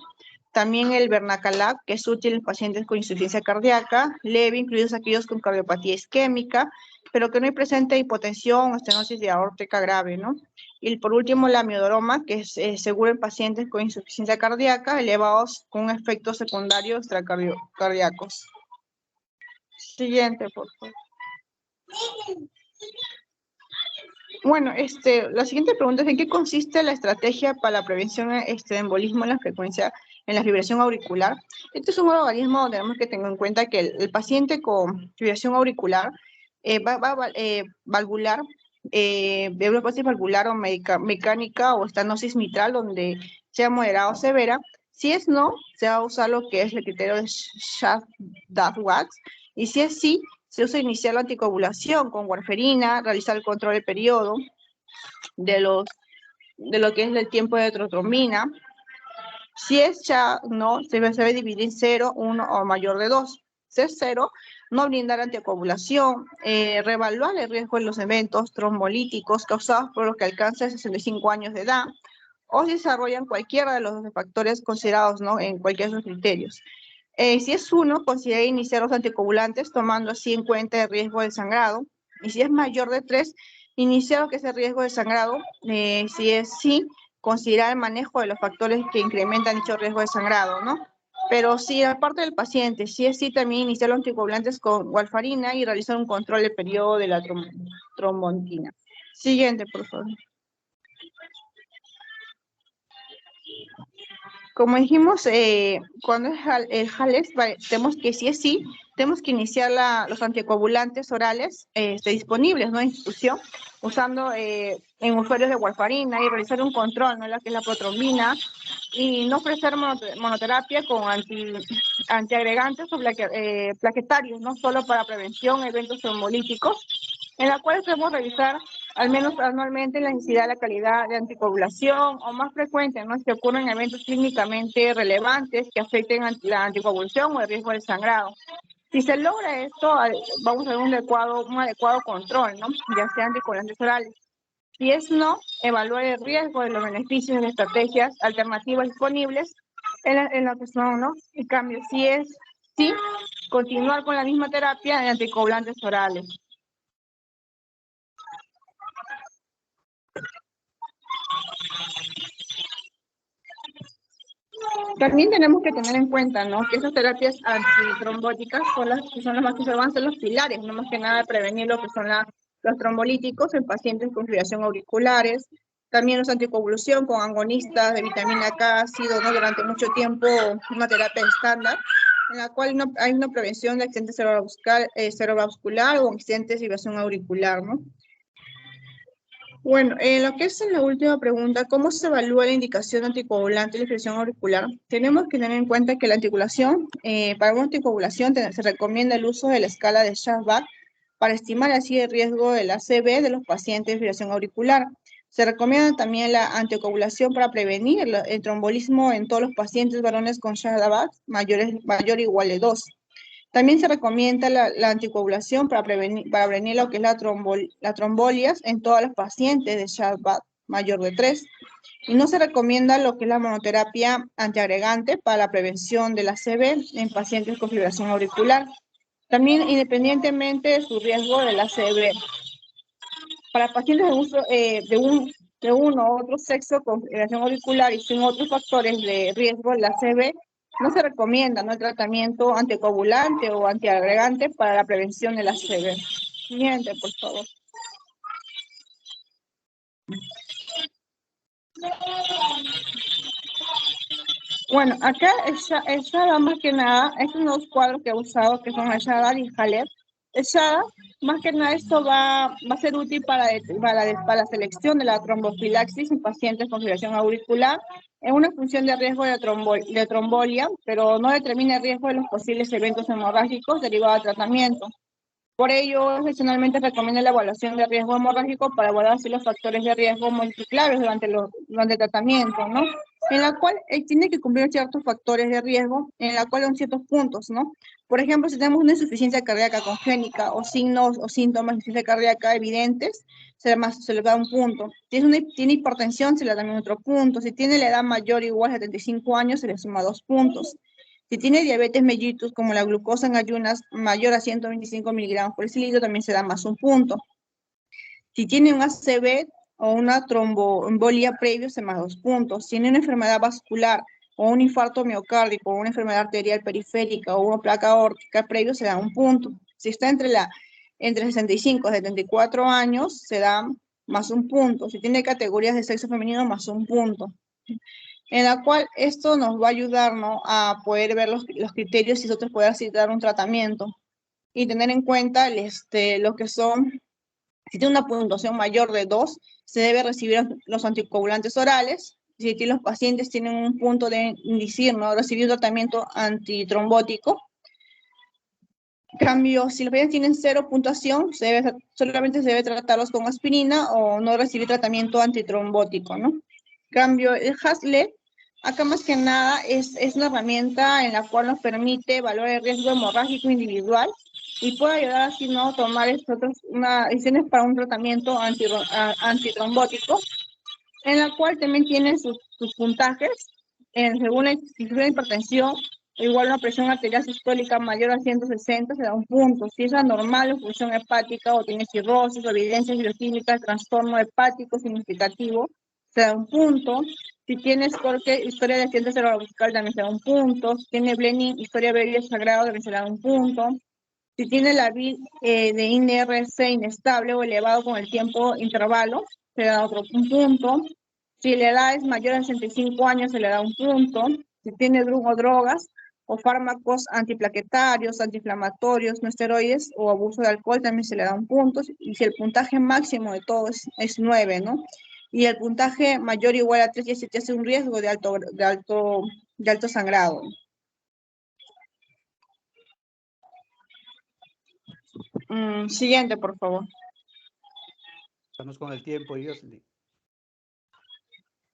Speaker 4: También el Bernacalab, que es útil en pacientes con insuficiencia cardíaca leve, incluidos aquellos con cardiopatía isquémica, pero que no hay presente hipotensión o estenosis aórtica grave, ¿no? Y por último, la amiodaroma, que es seguro en pacientes con insuficiencia cardíaca elevados con efectos secundarios extracardíacos. Siguiente, por favor. Bueno, la siguiente pregunta es: ¿en qué consiste la estrategia para la prevención de embolismo en la fibrilación auricular? Este es un organismo donde tenemos que tener en cuenta que el paciente con fibrilación auricular valvular, neuropatia valvular o mecánica o estenosis mitral, donde sea moderada o severa. Si es no, se va a usar lo que es el criterio de Schaff-Watts, y si es sí, se usa iniciar la anticoagulación con warfarina, realizar el control del periodo de de lo que es el tiempo de trotrombina. Si es SHA, no, se debe dividir en 0, 1 o mayor de 2. Si es 0, no brindar anticoagulación, reevaluar el riesgo de los eventos trombolíticos causados por los que alcanzan 65 años de edad, o si desarrollan cualquiera de los factores considerados, ¿no?, en cualquiera de los criterios. Si es 1, considera iniciar los anticoagulantes tomando así en cuenta el riesgo de sangrado. Y si es mayor de 3, iniciar lo que es el riesgo de sangrado. Si es sí, considerar el manejo de los factores que incrementan dicho riesgo de sangrado, ¿no? Pero si aparte del paciente, si es sí, también iniciar los anticoagulantes con warfarina y realizar un control del periodo de la trombontina. Siguiente, por favor. Como dijimos, cuando es el JALEX, tenemos que, si es sí, tenemos que iniciar los anticoagulantes orales disponibles, ¿no?, en institución, usando en usuarios de warfarina y realizar un control, ¿no?, la que es la protrombina, y no ofrecer monoterapia con antiagregantes o plaquetarios, no solo para prevención de eventos trombolíticos, en la cual debemos revisar al menos anualmente la necesidad de la calidad de anticoagulación, o más frecuente, ¿no?, que ocurren eventos clínicamente relevantes que afecten la anticoagulación o el riesgo de sangrado. Si se logra esto, vamos a ver un adecuado control, ¿no?, ya sea anticoagulantes orales. Si es no, evaluar el riesgo de los beneficios de estrategias alternativas disponibles en la persona, ¿no? En cambio, si es sí, continuar con la misma terapia de anticoagulantes orales. También tenemos que tener en cuenta, ¿no?, que esas terapias antitrombóticas son las más que se van a ser los pilares, no más que nada de prevenir lo que son los trombolíticos en pacientes con fibrilación auriculares. También los anticoagulación con agonistas de vitamina K ha sido, ¿no?, durante mucho tiempo una terapia estándar, en la cual hay una prevención de accidente cerebrovascular o accidentes de fibrilación auricular, ¿no? Bueno, lo que es en la última pregunta, ¿cómo se evalúa la indicación anticoagulante de la fibrilación auricular? Tenemos que tener en cuenta que la anticoagulación, para una anticoagulación se recomienda el uso de la escala de Shahbaz para estimar así el riesgo de la ACV de los pacientes de fibrilación auricular. Se recomienda también la anticoagulación para prevenir el trombolismo en todos los pacientes varones con Shahbaz mayor o igual de 2. También se recomienda la anticoagulación para prevenir lo que es las trombolias en todas las pacientes de Shahbaz mayor de 3. Y no se recomienda lo que es la monoterapia antiagregante para la prevención de la ACV en pacientes con fibrilación auricular. También independientemente de su riesgo de la ACV. Para pacientes de uno u otro sexo con fibrilación auricular y sin otros factores de riesgo de la ACV, no se recomienda, ¿no?, el tratamiento anticoagulante o antiagregante para la prevención de la ACV. Siguiente, por favor. Bueno, acá el SHADA más que nada, estos dos cuadros que he usado, que son el SHADA y JALEP. El SHADA, más que nada, esto va a ser útil para la selección de la trombofilaxis en pacientes con fibrilación auricular, en una función de riesgo de trombolia, pero no determina el riesgo de los posibles eventos hemorrágicos derivados del tratamiento. Por ello, adicionalmente recomienda la evaluación de riesgo hemorrágico para evaluar si los factores de riesgo multiplicables durante el tratamiento, ¿no? En la cual tiene que cumplir ciertos factores de riesgo, en la cual son ciertos puntos, ¿no? Por ejemplo, si tenemos una insuficiencia cardíaca congénita o signos o síntomas de insuficiencia cardíaca evidentes, se le da un punto. Si tiene hipertensión, se le da también otro punto. Si tiene la edad mayor o igual a 75 años, se le suma 2 puntos. Si tiene diabetes mellitus, como la glucosa en ayunas mayor a 125 miligramos por decilitro, también se da más un punto. Si tiene un ACV o una tromboembolia previo, se más 2 puntos. Si tiene una enfermedad vascular o un infarto miocárdico o una enfermedad arterial periférica o una placa aórtica previo, se da 1 punto. Si está entre 65 y 74 años, se da más 1 punto. Si tiene categorías de sexo femenino, más 1 punto. En la cual esto nos va a ayudar, ¿no?, a poder ver los criterios y nosotros poder citar un tratamiento. Y tener en cuenta lo que son, si tiene una puntuación mayor de 2, se debe recibir los anticoagulantes orales. Si los pacientes tienen un punto de indicir, ¿no?, recibir un tratamiento antitrombótico. En cambio, si los pacientes tienen 0 puntuación, solamente se debe tratarlos con aspirina o no recibir tratamiento antitrombótico, ¿no? Cambio, el Hazlet, acá más que nada es una herramienta en la cual nos permite evaluar el riesgo hemorrágico individual y puede ayudar así, ¿no?, a tomar decisiones para un tratamiento antitrombótico, en la cual también tiene sus puntajes, según la hipertensión, igual una presión arterial sistólica mayor a 160 se da un punto. Si es anormal o función hepática o tiene cirrosis o evidencias bioquímicas, trastorno hepático significativo, se da un punto. Si tiene historia de accidente cerebrovascular también se da un punto. Si tiene bleeding, historia de sagrado también se da un punto. Si tiene la VIR de INRC inestable o elevado con el tiempo intervalo, se da un punto. Si la edad es mayor a 65 años, se le da un punto. Si tiene drogas o fármacos antiplaquetarios, antiinflamatorios, no esteroides o abuso de alcohol, también se le da un punto. Y si el puntaje máximo de todo es 9, ¿no? Y el puntaje mayor o igual a 3 ya se te hace un riesgo de alto sangrado. Siguiente, por favor.
Speaker 1: Estamos con el tiempo, Yosli.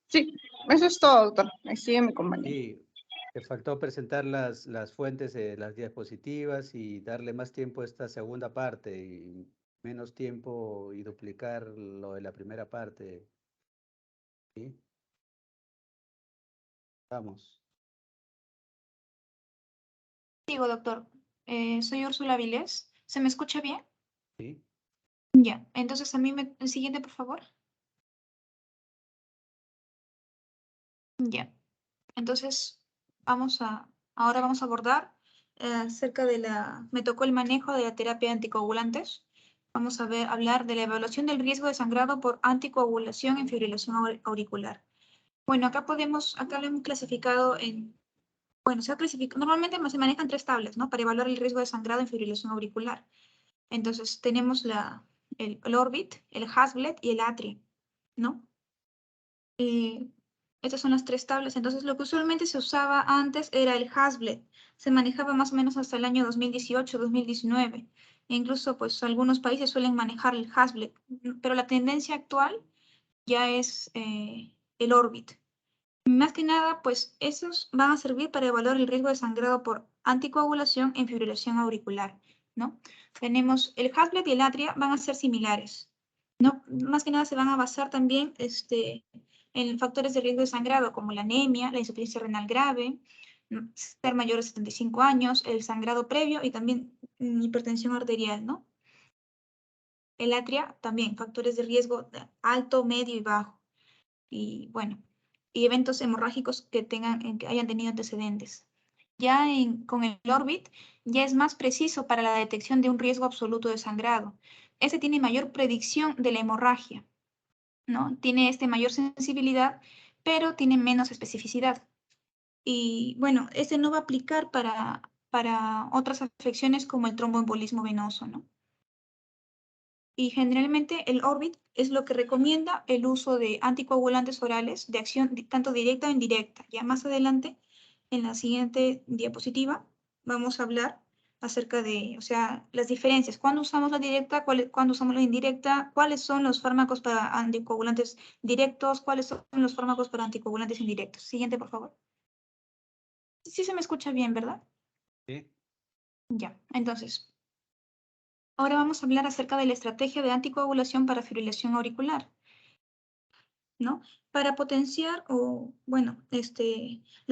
Speaker 4: Sí, eso es todo, doctor. Ahí sigue mi compañero.
Speaker 1: Sí, te faltó presentar las fuentes de las diapositivas y darle más tiempo a esta segunda parte y menos tiempo y duplicar lo de la primera parte. ¿Sí? Vamos.
Speaker 5: Digo, doctor, soy Úrsula Vilés. ¿Se me escucha bien?
Speaker 1: ¿Sí?
Speaker 5: Ya, entonces el siguiente, por favor. Ya, entonces ahora vamos a abordar acerca me tocó el manejo de la terapia de anticoagulantes. Vamos a hablar de la evaluación del riesgo de sangrado por anticoagulación en fibrilación auricular. Bueno, acá lo hemos clasificado normalmente se manejan 3 tablas, ¿no? Para evaluar el riesgo de sangrado en fibrilación auricular. Entonces tenemos el Orbit, el Hasbled y el Atria, ¿no? Estas son las 3 tablas. Entonces lo que usualmente se usaba antes era el Hasbled. Se manejaba más o menos hasta el año 2018-2019. E incluso pues algunos países suelen manejar el Hasbled, pero la tendencia actual ya es el Orbit. Más que nada, pues esos van a servir para evaluar el riesgo de sangrado por anticoagulación en fibrilación auricular, ¿no? Tenemos el Hasbled y el Atria van a ser similares, ¿no? Más que nada se van a basar también en factores de riesgo de sangrado como la anemia, la insuficiencia renal grave, ser mayor de 75 años, el sangrado previo y también hipertensión arterial, ¿no? El Atria también, factores de riesgo alto, medio y bajo. Y bueno, y eventos hemorrágicos que hayan tenido antecedentes. Ya con el Orbit ya es más preciso para la detección de un riesgo absoluto de sangrado. Este tiene mayor predicción de la hemorragia, ¿no? Tiene mayor sensibilidad, pero tiene menos especificidad. Y bueno, este no va a aplicar para otras afecciones como el tromboembolismo venoso, ¿no? Y generalmente el Orbit es lo que recomienda el uso de anticoagulantes orales de acción tanto directa o indirecta. Ya más adelante, en la siguiente diapositiva, vamos a hablar acerca de, las diferencias. ¿Cuándo usamos la directa? ¿Cuándo usamos la indirecta? ¿Cuáles son los fármacos para anticoagulantes directos? ¿Cuáles son los fármacos para anticoagulantes indirectos? Siguiente, por favor. Sí se me escucha bien, ¿verdad?
Speaker 1: Sí.
Speaker 5: Ya, entonces, ahora vamos a hablar acerca de la estrategia de anticoagulación para fibrilación auricular, ¿no? Para potenciar lo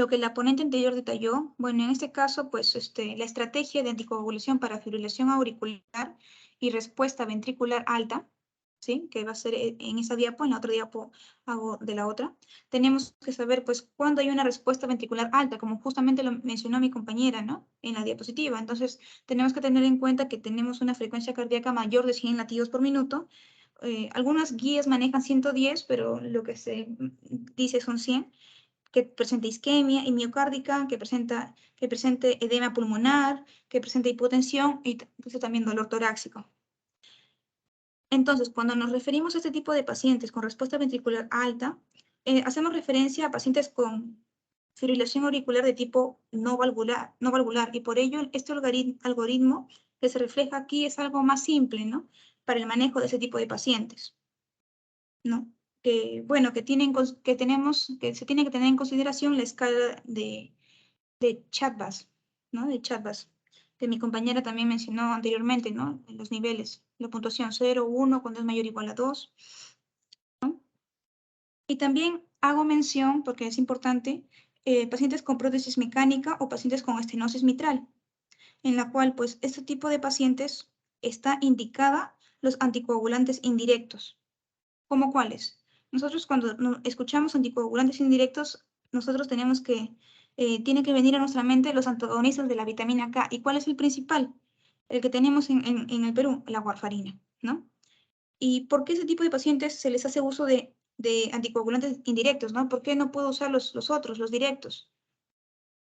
Speaker 5: que la ponente anterior detalló, bueno, en este caso, pues, la estrategia de anticoagulación para fibrilación auricular y respuesta ventricular alta, ¿sí? Que va a ser en esa diapo, en la otra diapo hago de la otra. Tenemos que saber, pues, cuándo hay una respuesta ventricular alta, como justamente lo mencionó mi compañera, ¿no? En la diapositiva. Entonces, tenemos que tener en cuenta que tenemos una frecuencia cardíaca mayor de 100 latidos por minuto. Algunas guías manejan 110, pero lo que se dice son 100, que presente isquemia y miocárdica, que presente edema pulmonar, que presente hipotensión y también dolor torácico. Entonces, cuando nos referimos a este tipo de pacientes con respuesta ventricular alta, hacemos referencia a pacientes con fibrilación auricular de tipo no valvular, y por ello este algoritmo que se refleja aquí es algo más simple, ¿no? Para el manejo de ese tipo de pacientes, ¿no? bueno, que se tiene que tener en consideración la escala de Chatbas, ¿no? De Chatbas, que mi compañera también mencionó anteriormente, ¿no? En los niveles, la puntuación 0, 1, cuando es mayor o igual a 2, ¿no? Y también hago mención, porque es importante, pacientes con prótesis mecánica o pacientes con estenosis mitral, en la cual, pues, este tipo de pacientes está indicada los anticoagulantes indirectos. ¿Cómo cuáles? Nosotros cuando escuchamos anticoagulantes indirectos, nosotros tenemos que, tiene que venir a nuestra mente los antagonistas de la vitamina K. ¿Y cuál es el principal? El que tenemos en el Perú, la warfarina, ¿no? ¿Y por qué ese tipo de pacientes se les hace uso de anticoagulantes indirectos, ¿no? ¿Por qué no puedo usar los otros, los directos?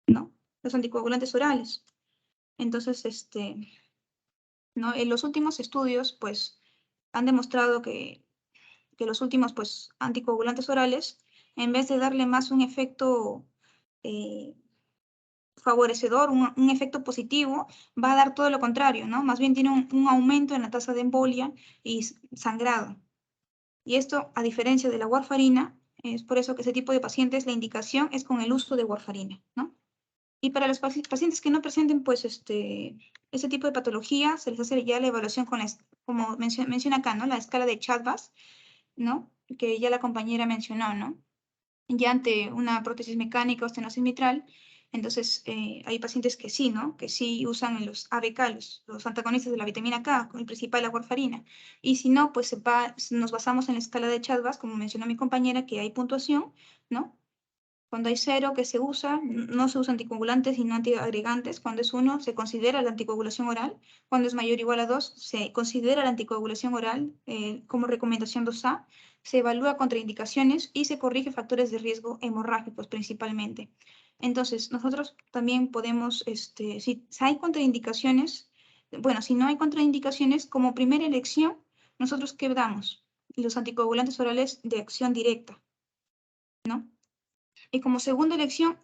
Speaker 5: ¿No? Los anticoagulantes orales. Entonces, ¿no? En los últimos estudios, pues, han demostrado que los últimos, pues, anticoagulantes orales, en vez de darle más un efecto favorecedor, un efecto positivo, va a dar todo lo contrario, ¿no? Más bien tiene un aumento en la tasa de embolia y sangrado. Y esto, a diferencia de la warfarina, es por eso que ese tipo de pacientes, la indicación es con el uso de warfarina, ¿no? Y para los pacientes que no presenten, pues, ese tipo de patología, se les hace ya la evaluación con, como menciona acá, ¿no? La escala de Chatbas, ¿no? Que ya la compañera mencionó, ¿no? Ya ante una prótesis mecánica o estenosis mitral, entonces hay pacientes que sí, ¿no? Que sí usan los ABK, los antagonistas de la vitamina K, el principal, la warfarina. Y si no, pues nos basamos en la escala de Chatbas, como mencionó mi compañera, que hay puntuación, ¿no? Cuando hay 0 que se usa, no se usa anticoagulantes sino antiagregantes. Cuando es 1, se considera la anticoagulación oral. Cuando es mayor o igual a 2, se considera la anticoagulación oral como recomendación 2A. Se evalúa contraindicaciones y se corrige factores de riesgo hemorrágicos principalmente. Entonces, nosotros también podemos, si hay contraindicaciones, bueno, si no hay contraindicaciones, como primera elección, ¿nosotros qué damos? Los anticoagulantes orales de acción directa, ¿no? Y como segunda elección,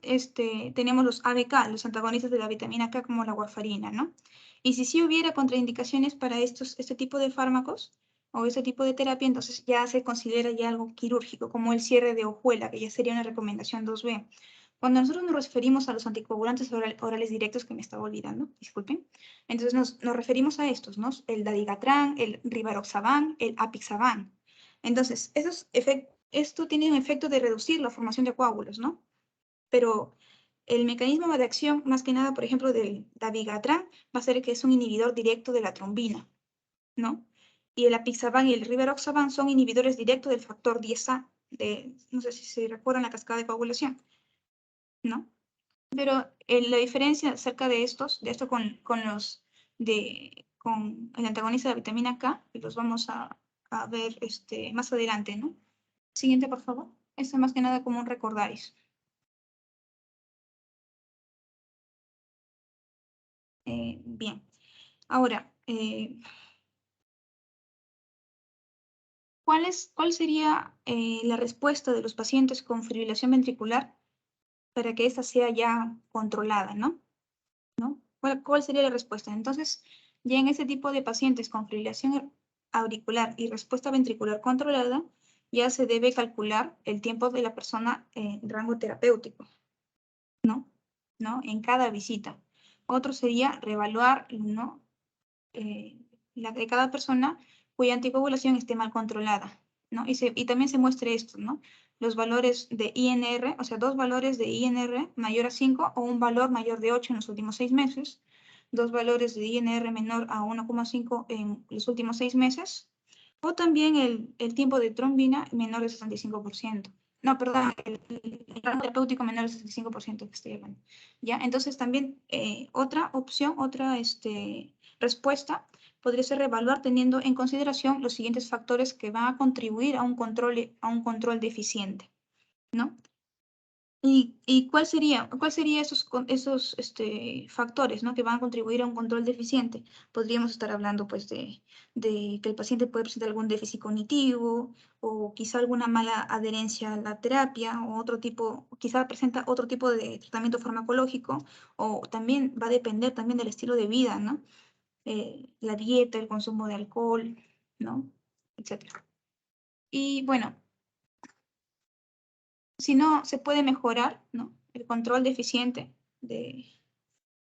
Speaker 5: tenemos los ABK, los antagonistas de la vitamina K, como la warfarina, ¿no? Y si sí hubiera contraindicaciones para este tipo de fármacos o este tipo de terapia, entonces ya se considera ya algo quirúrgico, como el cierre de hojuela, que ya sería una recomendación 2B. Cuando nosotros nos referimos a los anticoagulantes orales directos, que me estaba olvidando, disculpen, entonces nos referimos a estos, ¿no? El Dabigatran, el Rivaroxaban, el Apixaban. Entonces, esto tiene un efecto de reducir la formación de coágulos, ¿no? Pero el mecanismo de acción, más que nada, por ejemplo, del dabigatran, va a ser que es un inhibidor directo de la trombina, ¿no? Y el apixaban y el rivaroxaban son inhibidores directos del factor 10A, no sé si se recuerdan la cascada de coagulación, ¿no? Pero la diferencia acerca de esto con el antagonista de la vitamina K, que los vamos a ver más adelante, ¿no? Siguiente, por favor. Esto es más que nada como un recordaris. Bien. Ahora, ¿cuál sería la respuesta de los pacientes con fibrilación ventricular para que ésta sea ya controlada, ¿no? ¿Cuál sería la respuesta? Entonces, ya en ese tipo de pacientes con fibrilación auricular y respuesta ventricular controlada, ya se debe calcular el tiempo de la persona en rango terapéutico, ¿no? En cada visita. Otro sería reevaluar, ¿no? La de cada persona cuya anticoagulación esté mal controlada, ¿no? Y también se muestre esto, ¿no? Los valores de INR, o sea, 2 valores de INR mayor a 5 o un valor mayor de 8 en los últimos 6 meses, 2 valores de INR menor a 1,5 en los últimos 6 meses, o también el tiempo de trombina menor de 65%. No, perdón, el rango terapéutico menor de 65% que estoy hablando. ¿Ya? Entonces también otra opción, otra respuesta podría ser reevaluar teniendo en consideración los siguientes factores que van a contribuir a un control deficiente, ¿no? ¿Y cuál sería esos factores, ¿no? que van a contribuir a un control deficiente? Podríamos estar hablando pues de que el paciente puede presentar algún déficit cognitivo o quizá alguna mala adherencia a la terapia o quizá presenta otro tipo de tratamiento farmacológico o también va a depender también del estilo de vida, ¿no? La dieta, el consumo de alcohol, ¿no? Etcétera. Y bueno, Si no, se puede mejorar, ¿no?, el control deficiente de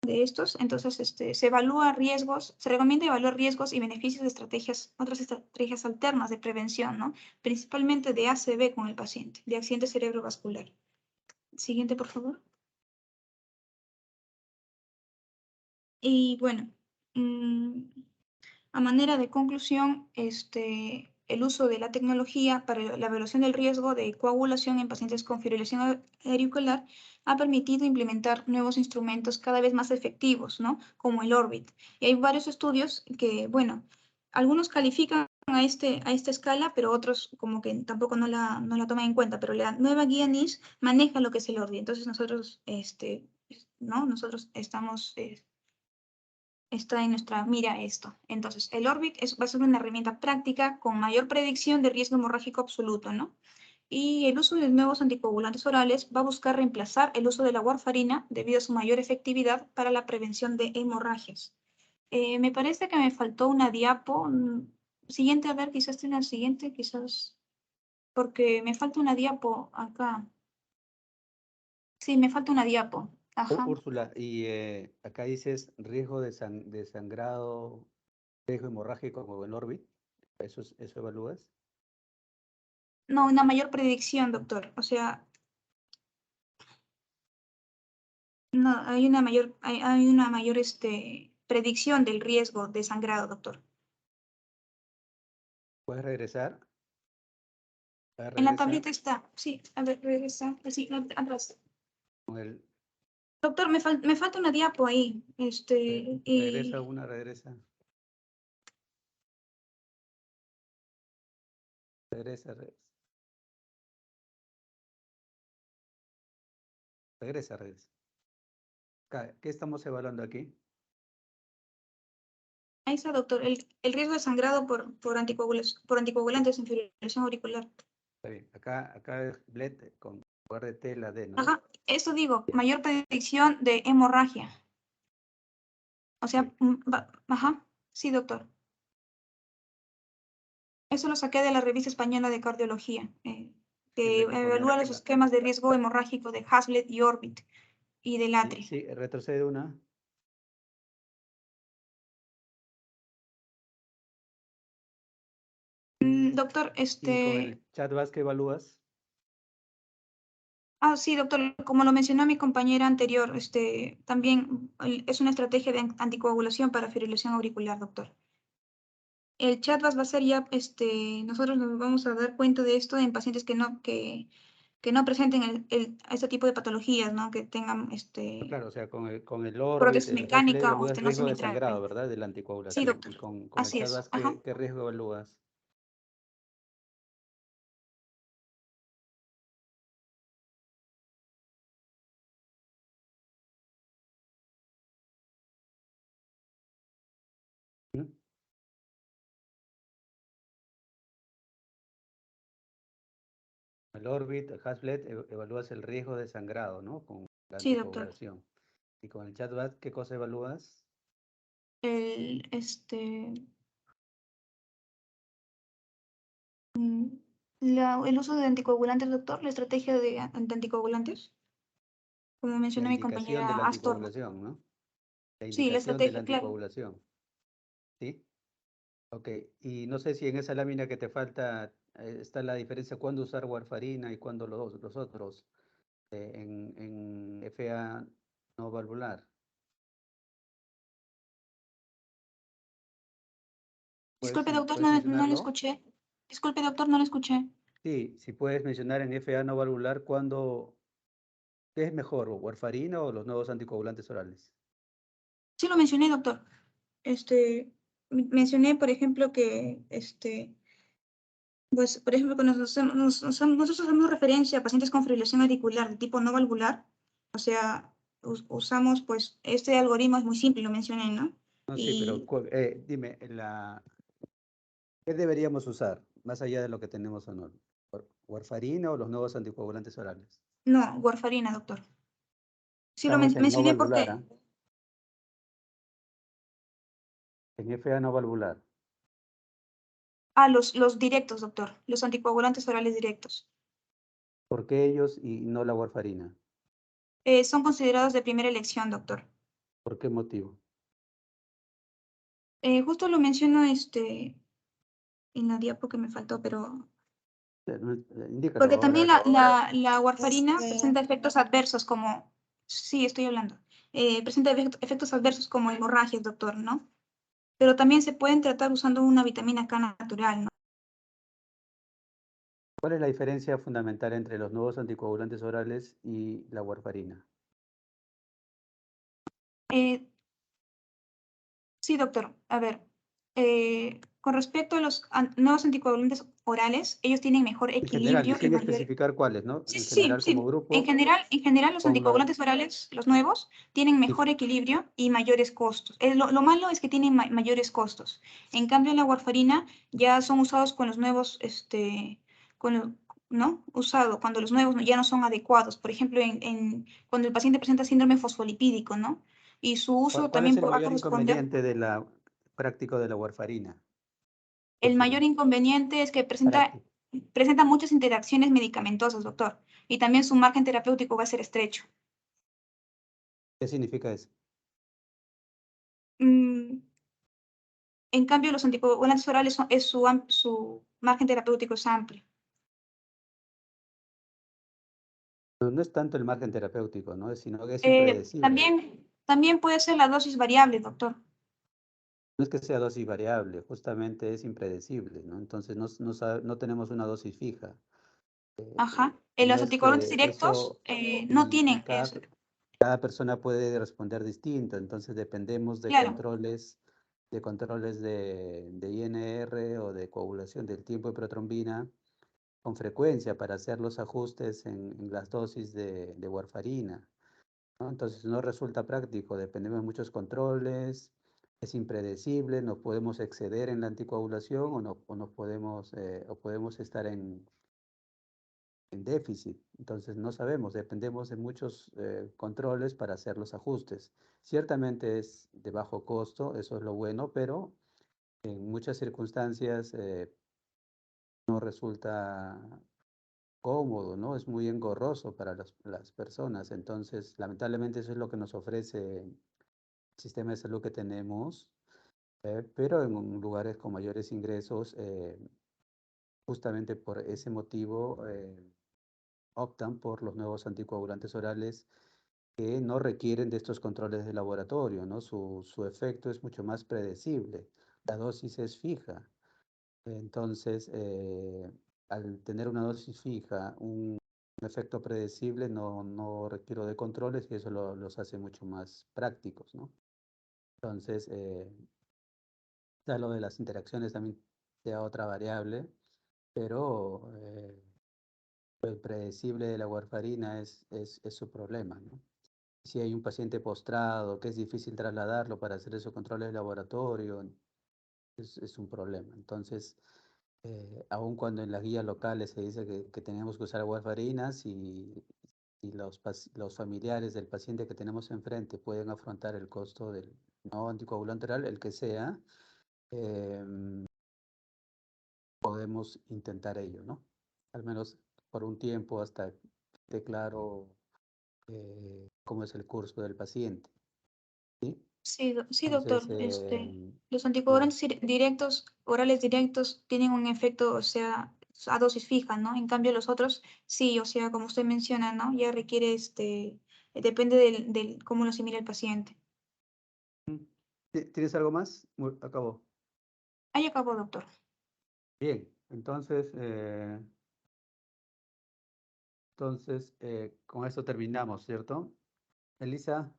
Speaker 5: estos. Entonces, se evalúa riesgos, se recomienda evaluar riesgos y beneficios de estrategias, otras estrategias alternas de prevención, ¿no?, principalmente de ACV con el paciente, de accidente cerebrovascular. Siguiente, por favor. Y bueno, a manera de conclusión, el uso de la tecnología para la evaluación del riesgo de coagulación en pacientes con fibrilación auricular ha permitido implementar nuevos instrumentos cada vez más efectivos, ¿no?, como el Orbit. Y hay varios estudios que, bueno, algunos califican a esta escala, pero otros como que tampoco no la toman en cuenta. Pero la nueva guía NICE maneja lo que es el Orbit. Entonces nosotros, ¿no?, nosotros estamos... está en nuestra mira esto. Entonces, el Orbit va a ser una herramienta práctica con mayor predicción de riesgo hemorrágico absoluto, ¿no? Y el uso de nuevos anticoagulantes orales va a buscar reemplazar el uso de la warfarina debido a su mayor efectividad para la prevención de hemorragias. Me parece que me faltó una diapo. Siguiente, a ver, quizás tiene la siguiente, quizás, porque me falta una diapo acá. Sí, me falta una diapo. Ajá.
Speaker 1: Úrsula, y acá dices riesgo de sangrado, riesgo hemorrágico como el Orbit. ¿Eso evalúas?
Speaker 5: No, una mayor predicción, doctor. O sea, no, hay una mayor predicción del riesgo de sangrado, doctor.
Speaker 1: ¿Puedes regresar?
Speaker 5: En la tablita está, sí, a ver, regresa, sí, atrás.
Speaker 1: Con el,
Speaker 5: Doctor, me falta una diapo ahí,
Speaker 1: regresa. Regresa. ¿Qué estamos evaluando aquí?
Speaker 5: Ahí está, doctor, el riesgo de sangrado por anticoagulantes en fibrilación auricular.
Speaker 1: Está bien. Acá es BLED con lugar de T, la D, ¿no?
Speaker 5: Ajá, eso digo, mayor predicción de hemorragia. O sea,
Speaker 1: Sí.
Speaker 5: ajá, sí, doctor. Eso lo saqué de la revista española de cardiología, que evalúa los esquemas de riesgo hemorrágico de Hazlitt y Orbit y del ATRI.
Speaker 1: Sí, retrocede una.
Speaker 5: Doctor,
Speaker 1: ¿Y con el ChatVAS qué evalúas?
Speaker 5: sí, doctor, como lo mencionó mi compañera anterior, también es una estrategia de anticoagulación para fibrilación auricular, doctor. El ChatVAS va a ser ya, nosotros nos vamos a dar cuenta de esto en pacientes que no presenten este tipo de patologías, ¿no?, que tengan
Speaker 1: Claro, o sea, con el Orbit,
Speaker 5: prótesis
Speaker 1: el Hazlitt,
Speaker 5: mecánica o
Speaker 1: evalúas
Speaker 5: estenosis
Speaker 1: riesgo de
Speaker 5: mitral.
Speaker 1: sangrado, ¿verdad? De la
Speaker 5: Sí,
Speaker 1: anticoagulación.
Speaker 5: doctor.
Speaker 1: Y con el
Speaker 5: Así es.
Speaker 1: ChatVAS,
Speaker 5: Ajá.
Speaker 1: ¿qué riesgo evalúas? ¿Mm? El Orbit, el Hazlitt, evalúas el riesgo de sangrado, ¿no? Con la
Speaker 5: Sí, doctor.
Speaker 1: anticoagulación. Y con el ChatVAS, ¿qué cosa evalúas?
Speaker 5: El uso de anticoagulantes, doctor, la estrategia de anticoagulantes, como
Speaker 1: La
Speaker 5: mencionó mi
Speaker 1: indicación de la
Speaker 5: compañera Astor.
Speaker 1: anticoagulación, ¿no? La
Speaker 5: Sí, la
Speaker 1: indicación de la
Speaker 5: estrategia, claro.
Speaker 1: anticoagulación. ¿Sí? Ok. Y no sé si en esa lámina que te falta está la diferencia cuándo usar warfarina y cuándo los otros en FA no valvular.
Speaker 5: Disculpe, doctor,
Speaker 1: ¿Puedes
Speaker 5: no lo
Speaker 1: mencionarlo?
Speaker 5: escuché. Disculpe, doctor, no lo escuché.
Speaker 1: Sí, si puedes mencionar en FA no valvular ¿qué es mejor, o warfarina o los nuevos anticoagulantes orales?
Speaker 5: Sí lo mencioné, doctor. Mencioné, por ejemplo, que pues, por ejemplo, cuando nosotros hacemos referencia a pacientes con fibrilación auricular de tipo no valvular, o sea, usamos, pues, este algoritmo es muy simple, lo mencioné, ¿no?
Speaker 1: No, sí, pero
Speaker 5: Y
Speaker 1: dime, ¿qué deberíamos usar, más allá de lo que tenemos o no? ¿Warfarina o los nuevos anticoagulantes orales?
Speaker 5: no, warfarina, doctor. Sí lo
Speaker 1: Estamos en no
Speaker 5: mencioné
Speaker 1: valvular,
Speaker 5: porque,
Speaker 1: ¿ah? En FA no valvular.
Speaker 5: los directos, doctor, los anticoagulantes orales directos.
Speaker 1: ¿Por qué ellos y no la warfarina?
Speaker 5: Son considerados de primera elección, doctor.
Speaker 1: ¿Por qué motivo?
Speaker 5: Justo lo menciono en la diapo que me faltó, pero...
Speaker 1: Indícalo
Speaker 5: Porque
Speaker 1: ahora.
Speaker 5: también la warfarina presenta efectos adversos como... Sí, estoy hablando. Presenta efectos adversos como hemorragias, doctor, ¿no? Pero también se pueden tratar usando una vitamina K natural, ¿no?
Speaker 1: ¿Cuál es la diferencia fundamental entre los nuevos anticoagulantes orales y la warfarina?
Speaker 5: Sí, doctor. A ver, con respecto a los nuevos anticoagulantes orales, ellos tienen mejor
Speaker 1: En general, y
Speaker 5: equilibrio y
Speaker 1: sin
Speaker 5: mayor...
Speaker 1: especificar cuáles, ¿no?
Speaker 5: Sí,
Speaker 1: En
Speaker 5: sí,
Speaker 1: general como
Speaker 5: sí. En
Speaker 1: grupo,
Speaker 5: general los
Speaker 1: ponga...
Speaker 5: anticoagulantes orales, los nuevos, tienen mejor equilibrio y mayores costos. Lo malo es que tienen mayores costos. En cambio, la warfarina ya son usados con los nuevos, ¿no? Usado cuando los nuevos ya no son adecuados. Por ejemplo, cuando el paciente presenta síndrome fosfolipídico, ¿no? Y su uso
Speaker 1: ¿Cuál es
Speaker 5: también
Speaker 1: el
Speaker 5: va a
Speaker 1: mayor
Speaker 5: corresponder.
Speaker 1: inconveniente de la práctico de la warfarina?
Speaker 5: El
Speaker 1: Úrsula,
Speaker 5: mayor inconveniente es que
Speaker 1: práctico.
Speaker 5: presenta muchas interacciones medicamentosas, doctor. Y también su margen terapéutico va a ser estrecho.
Speaker 1: ¿Qué significa eso?
Speaker 5: En cambio, los anticoagulantes orales su margen terapéutico es amplio.
Speaker 1: No es tanto el margen terapéutico, ¿no? Sino que es impredecible.
Speaker 5: También puede ser la dosis variable, doctor.
Speaker 1: No es que sea dosis variable, justamente es impredecible, ¿no? Entonces no tenemos una dosis fija.
Speaker 5: Ajá.
Speaker 1: No
Speaker 5: Los
Speaker 1: es
Speaker 5: anticoagulantes
Speaker 1: que
Speaker 5: directos
Speaker 1: eso,
Speaker 5: no
Speaker 1: y
Speaker 5: tienen
Speaker 1: cada,
Speaker 5: eso.
Speaker 1: cada persona puede responder distinto, entonces dependemos
Speaker 5: Claro,
Speaker 1: de controles de INR o de coagulación del tiempo de protrombina con frecuencia para hacer los ajustes en las dosis de warfarina, ¿no? Entonces no resulta práctico, dependemos de muchos controles, es impredecible, nos podemos exceder en la anticoagulación o podemos estar en déficit. Entonces no sabemos, dependemos de muchos controles para hacer los ajustes. Ciertamente es de bajo costo, eso es lo bueno, pero en muchas circunstancias no resulta cómodo, ¿no? Es muy engorroso para las personas. Entonces, lamentablemente eso es lo que nos ofrece el sistema de salud que tenemos, pero en lugares con mayores ingresos, justamente por ese motivo, optan por los nuevos anticoagulantes orales que no requieren de estos controles de laboratorio, ¿no? Su efecto es mucho más predecible, la dosis es fija. Entonces, al tener una dosis fija, un efecto predecible, no requiero de controles y eso los hace mucho más prácticos, ¿no? Entonces, ya lo de las interacciones también sea otra variable, pero el predecible de la warfarina es su problema, ¿no? Si hay un paciente postrado, que es difícil trasladarlo para hacer esos controles de laboratorio, es un problema. Entonces, aun cuando en las guías locales se dice que tenemos que usar warfarinas y los familiares del paciente que tenemos enfrente pueden afrontar el costo del nuevo anticoagulante oral, el que sea, podemos intentar ello, ¿no? Al menos por un tiempo hasta que esté claro cómo es el curso del paciente, ¿sí?
Speaker 5: sí, doctor.
Speaker 1: Entonces,
Speaker 5: Los
Speaker 1: bien.
Speaker 5: anticoagulantes directos, orales directos, tienen un efecto, o sea, a dosis fija, ¿no? En cambio, los otros, sí, o sea, como usted menciona, ¿no? Ya requiere, depende del cómo lo asimila el paciente.
Speaker 1: ¿Tienes algo más? Acabó.
Speaker 5: Ahí acabó, doctor.
Speaker 1: Bien, entonces, con esto terminamos, ¿cierto? Elisa,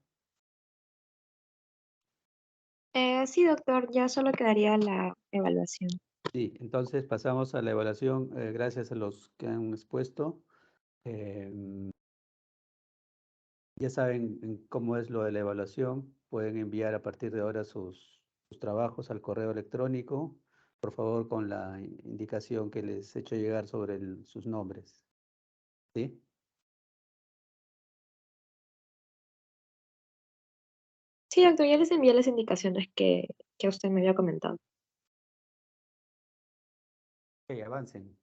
Speaker 2: Sí, doctor, ya solo quedaría la evaluación.
Speaker 1: sí, entonces pasamos a la evaluación, gracias a los que han expuesto. Ya saben cómo es lo de la evaluación, pueden enviar a partir de ahora sus trabajos al correo electrónico, por favor con la indicación que les he hecho llegar sobre sus nombres, ¿sí?
Speaker 2: Sí, doctor, ya les envié las indicaciones que usted me había comentado.
Speaker 1: Ok, avancen.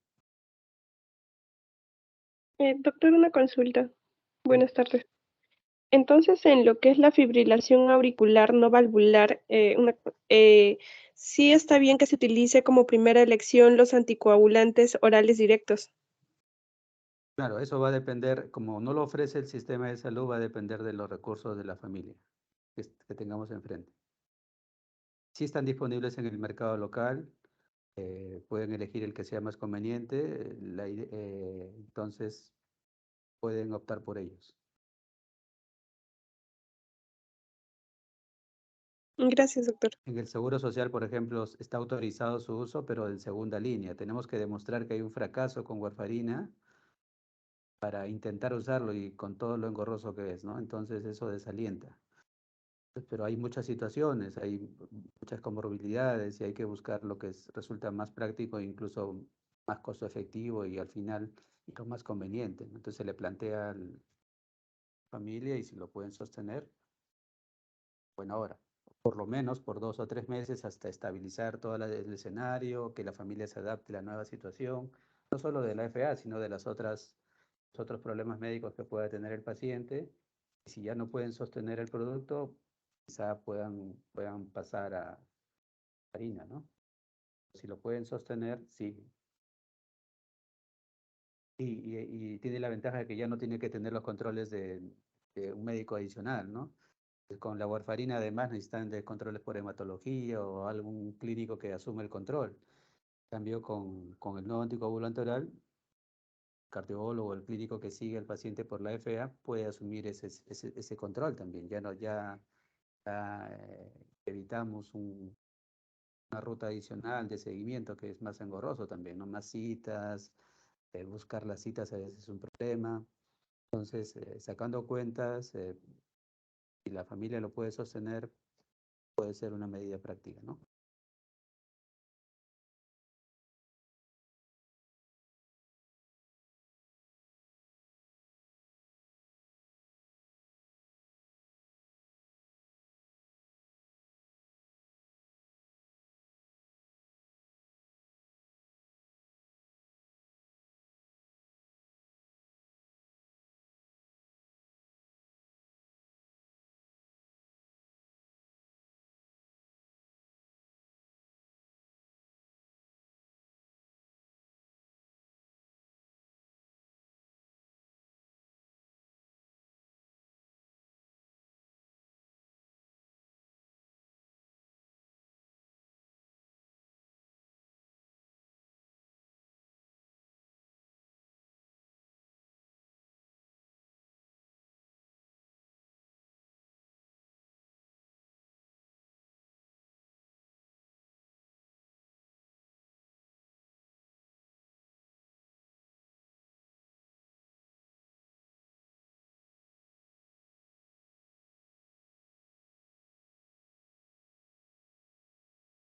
Speaker 6: Doctor, una consulta. Buenas tardes. Entonces, en lo que es la fibrilación auricular no valvular, sí está bien que se utilice como primera elección los anticoagulantes orales directos.
Speaker 1: Claro, eso va a depender, como no lo ofrece el sistema de salud, va a depender de los recursos de la familia que tengamos enfrente. Si están disponibles en el mercado local, pueden elegir el que sea más conveniente, entonces pueden optar por ellos.
Speaker 6: Gracias, doctor.
Speaker 1: En el Seguro Social, por ejemplo, está autorizado su uso, pero en segunda línea. Tenemos que demostrar que hay un fracaso con warfarina para intentar usarlo y con todo lo engorroso que es, ¿no? Entonces eso desalienta. Pero hay muchas situaciones, hay muchas comorbilidades y hay que buscar lo que resulta más práctico e incluso más costo efectivo y al final lo más conveniente, ¿no? Entonces se le plantea a la familia y si lo pueden sostener, bueno, ahora, por lo menos por 2 o 3 meses hasta estabilizar todo el escenario, que la familia se adapte a la nueva situación, no solo de la FA, sino de los otros problemas médicos que pueda tener el paciente. Y si ya no pueden sostener el producto, quizá puedan pasar a harina, ¿no? Si lo pueden sostener, sí. Y tiene la ventaja de que ya no tiene que tener los controles de un médico adicional, ¿no? Con la warfarina además necesitan de controles por hematología o algún clínico que asume el control. En cambio, con el nuevo anticoagulante oral, el cardiólogo o el clínico que sigue al paciente por la FA puede asumir ese control también. Ya evitamos una ruta adicional de seguimiento que es más engorroso también, ¿no? Más citas, buscar las citas a veces es un problema. Entonces, sacando cuentas, si la familia lo puede sostener, puede ser una medida práctica, ¿no?